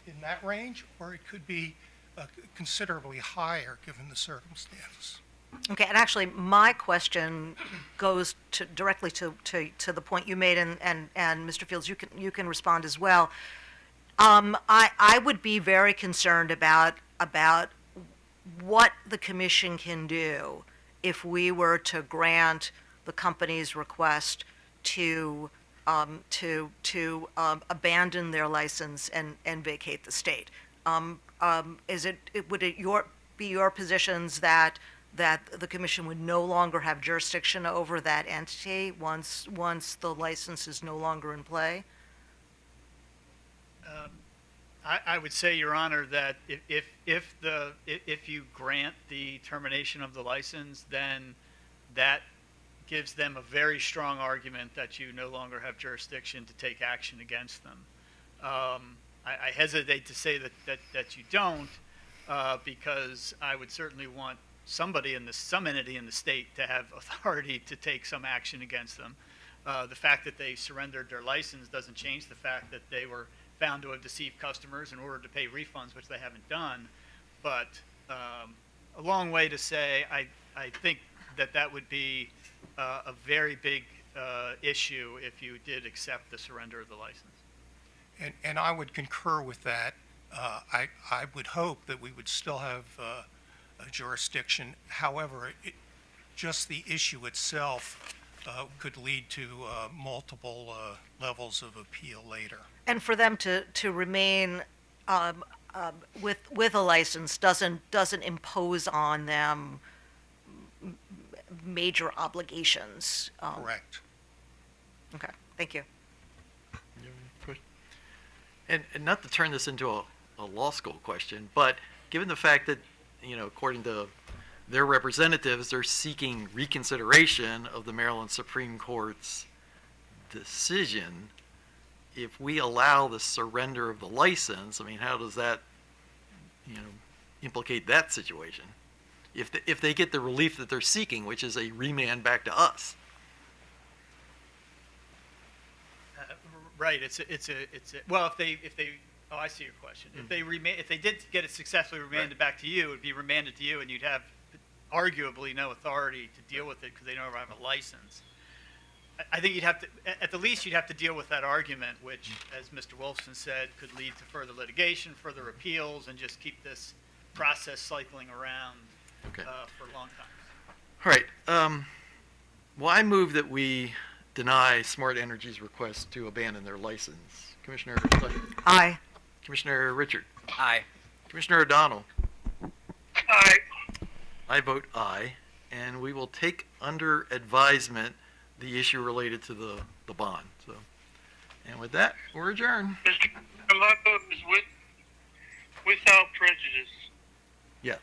in that range, or it could be considerably higher given the circumstances. Okay, and actually, my question goes directly to the point you made, and Mr. Fields, you can respond as well. I would be very concerned about what the commission can do if we were to grant the company's request to abandon their license and vacate the state. Would it be your positions that the commission would no longer have jurisdiction over that entity once the license is no longer in play? I would say, Your Honor, that if you grant the termination of the license, then that gives them a very strong argument that you no longer have jurisdiction to take action against them. I hesitate to say that you don't, because I would certainly want some entity in the state to have authority to take some action against them. The fact that they surrendered their license doesn't change the fact that they were found to have deceived customers in order to pay refunds, which they haven't done. But a long way to say, I think that would be a very big issue if you did accept the surrender of the license. And I would concur with that. I would hope that we would still have a jurisdiction. However, just the issue itself could lead to multiple levels of appeal later. And for them to remain with a license doesn't impose on them major obligations. Correct. Okay, thank you. And not to turn this into a law school question, but given the fact that, according to their representatives, they're seeking reconsideration of the Maryland Supreme Court's decision, if we allow the surrender of the license, how does that, implicate that situation? If they get the relief that they're seeking, which is a remand back to us. Right. Well, if they. Oh, I see your question. If they did get it successfully remanded back to you, it would be remanded to you, and you'd have arguably no authority to deal with it because they don't have a license. I think you'd have to, at the least, you'd have to deal with that argument, which, as Mr. Wolfson said, could lead to further litigation, further appeals, and just keep this process cycling around for a long time. All right. Well, I move that we deny Smart Energy's request to abandon their license. Commissioner Sutton? Aye. Commissioner Richard? Aye. Commissioner O'Donnell? Aye. I vote aye, and we will take under advisement the issue related to the bond. So, and with that, we're adjourned. My vote is without prejudice. Yes.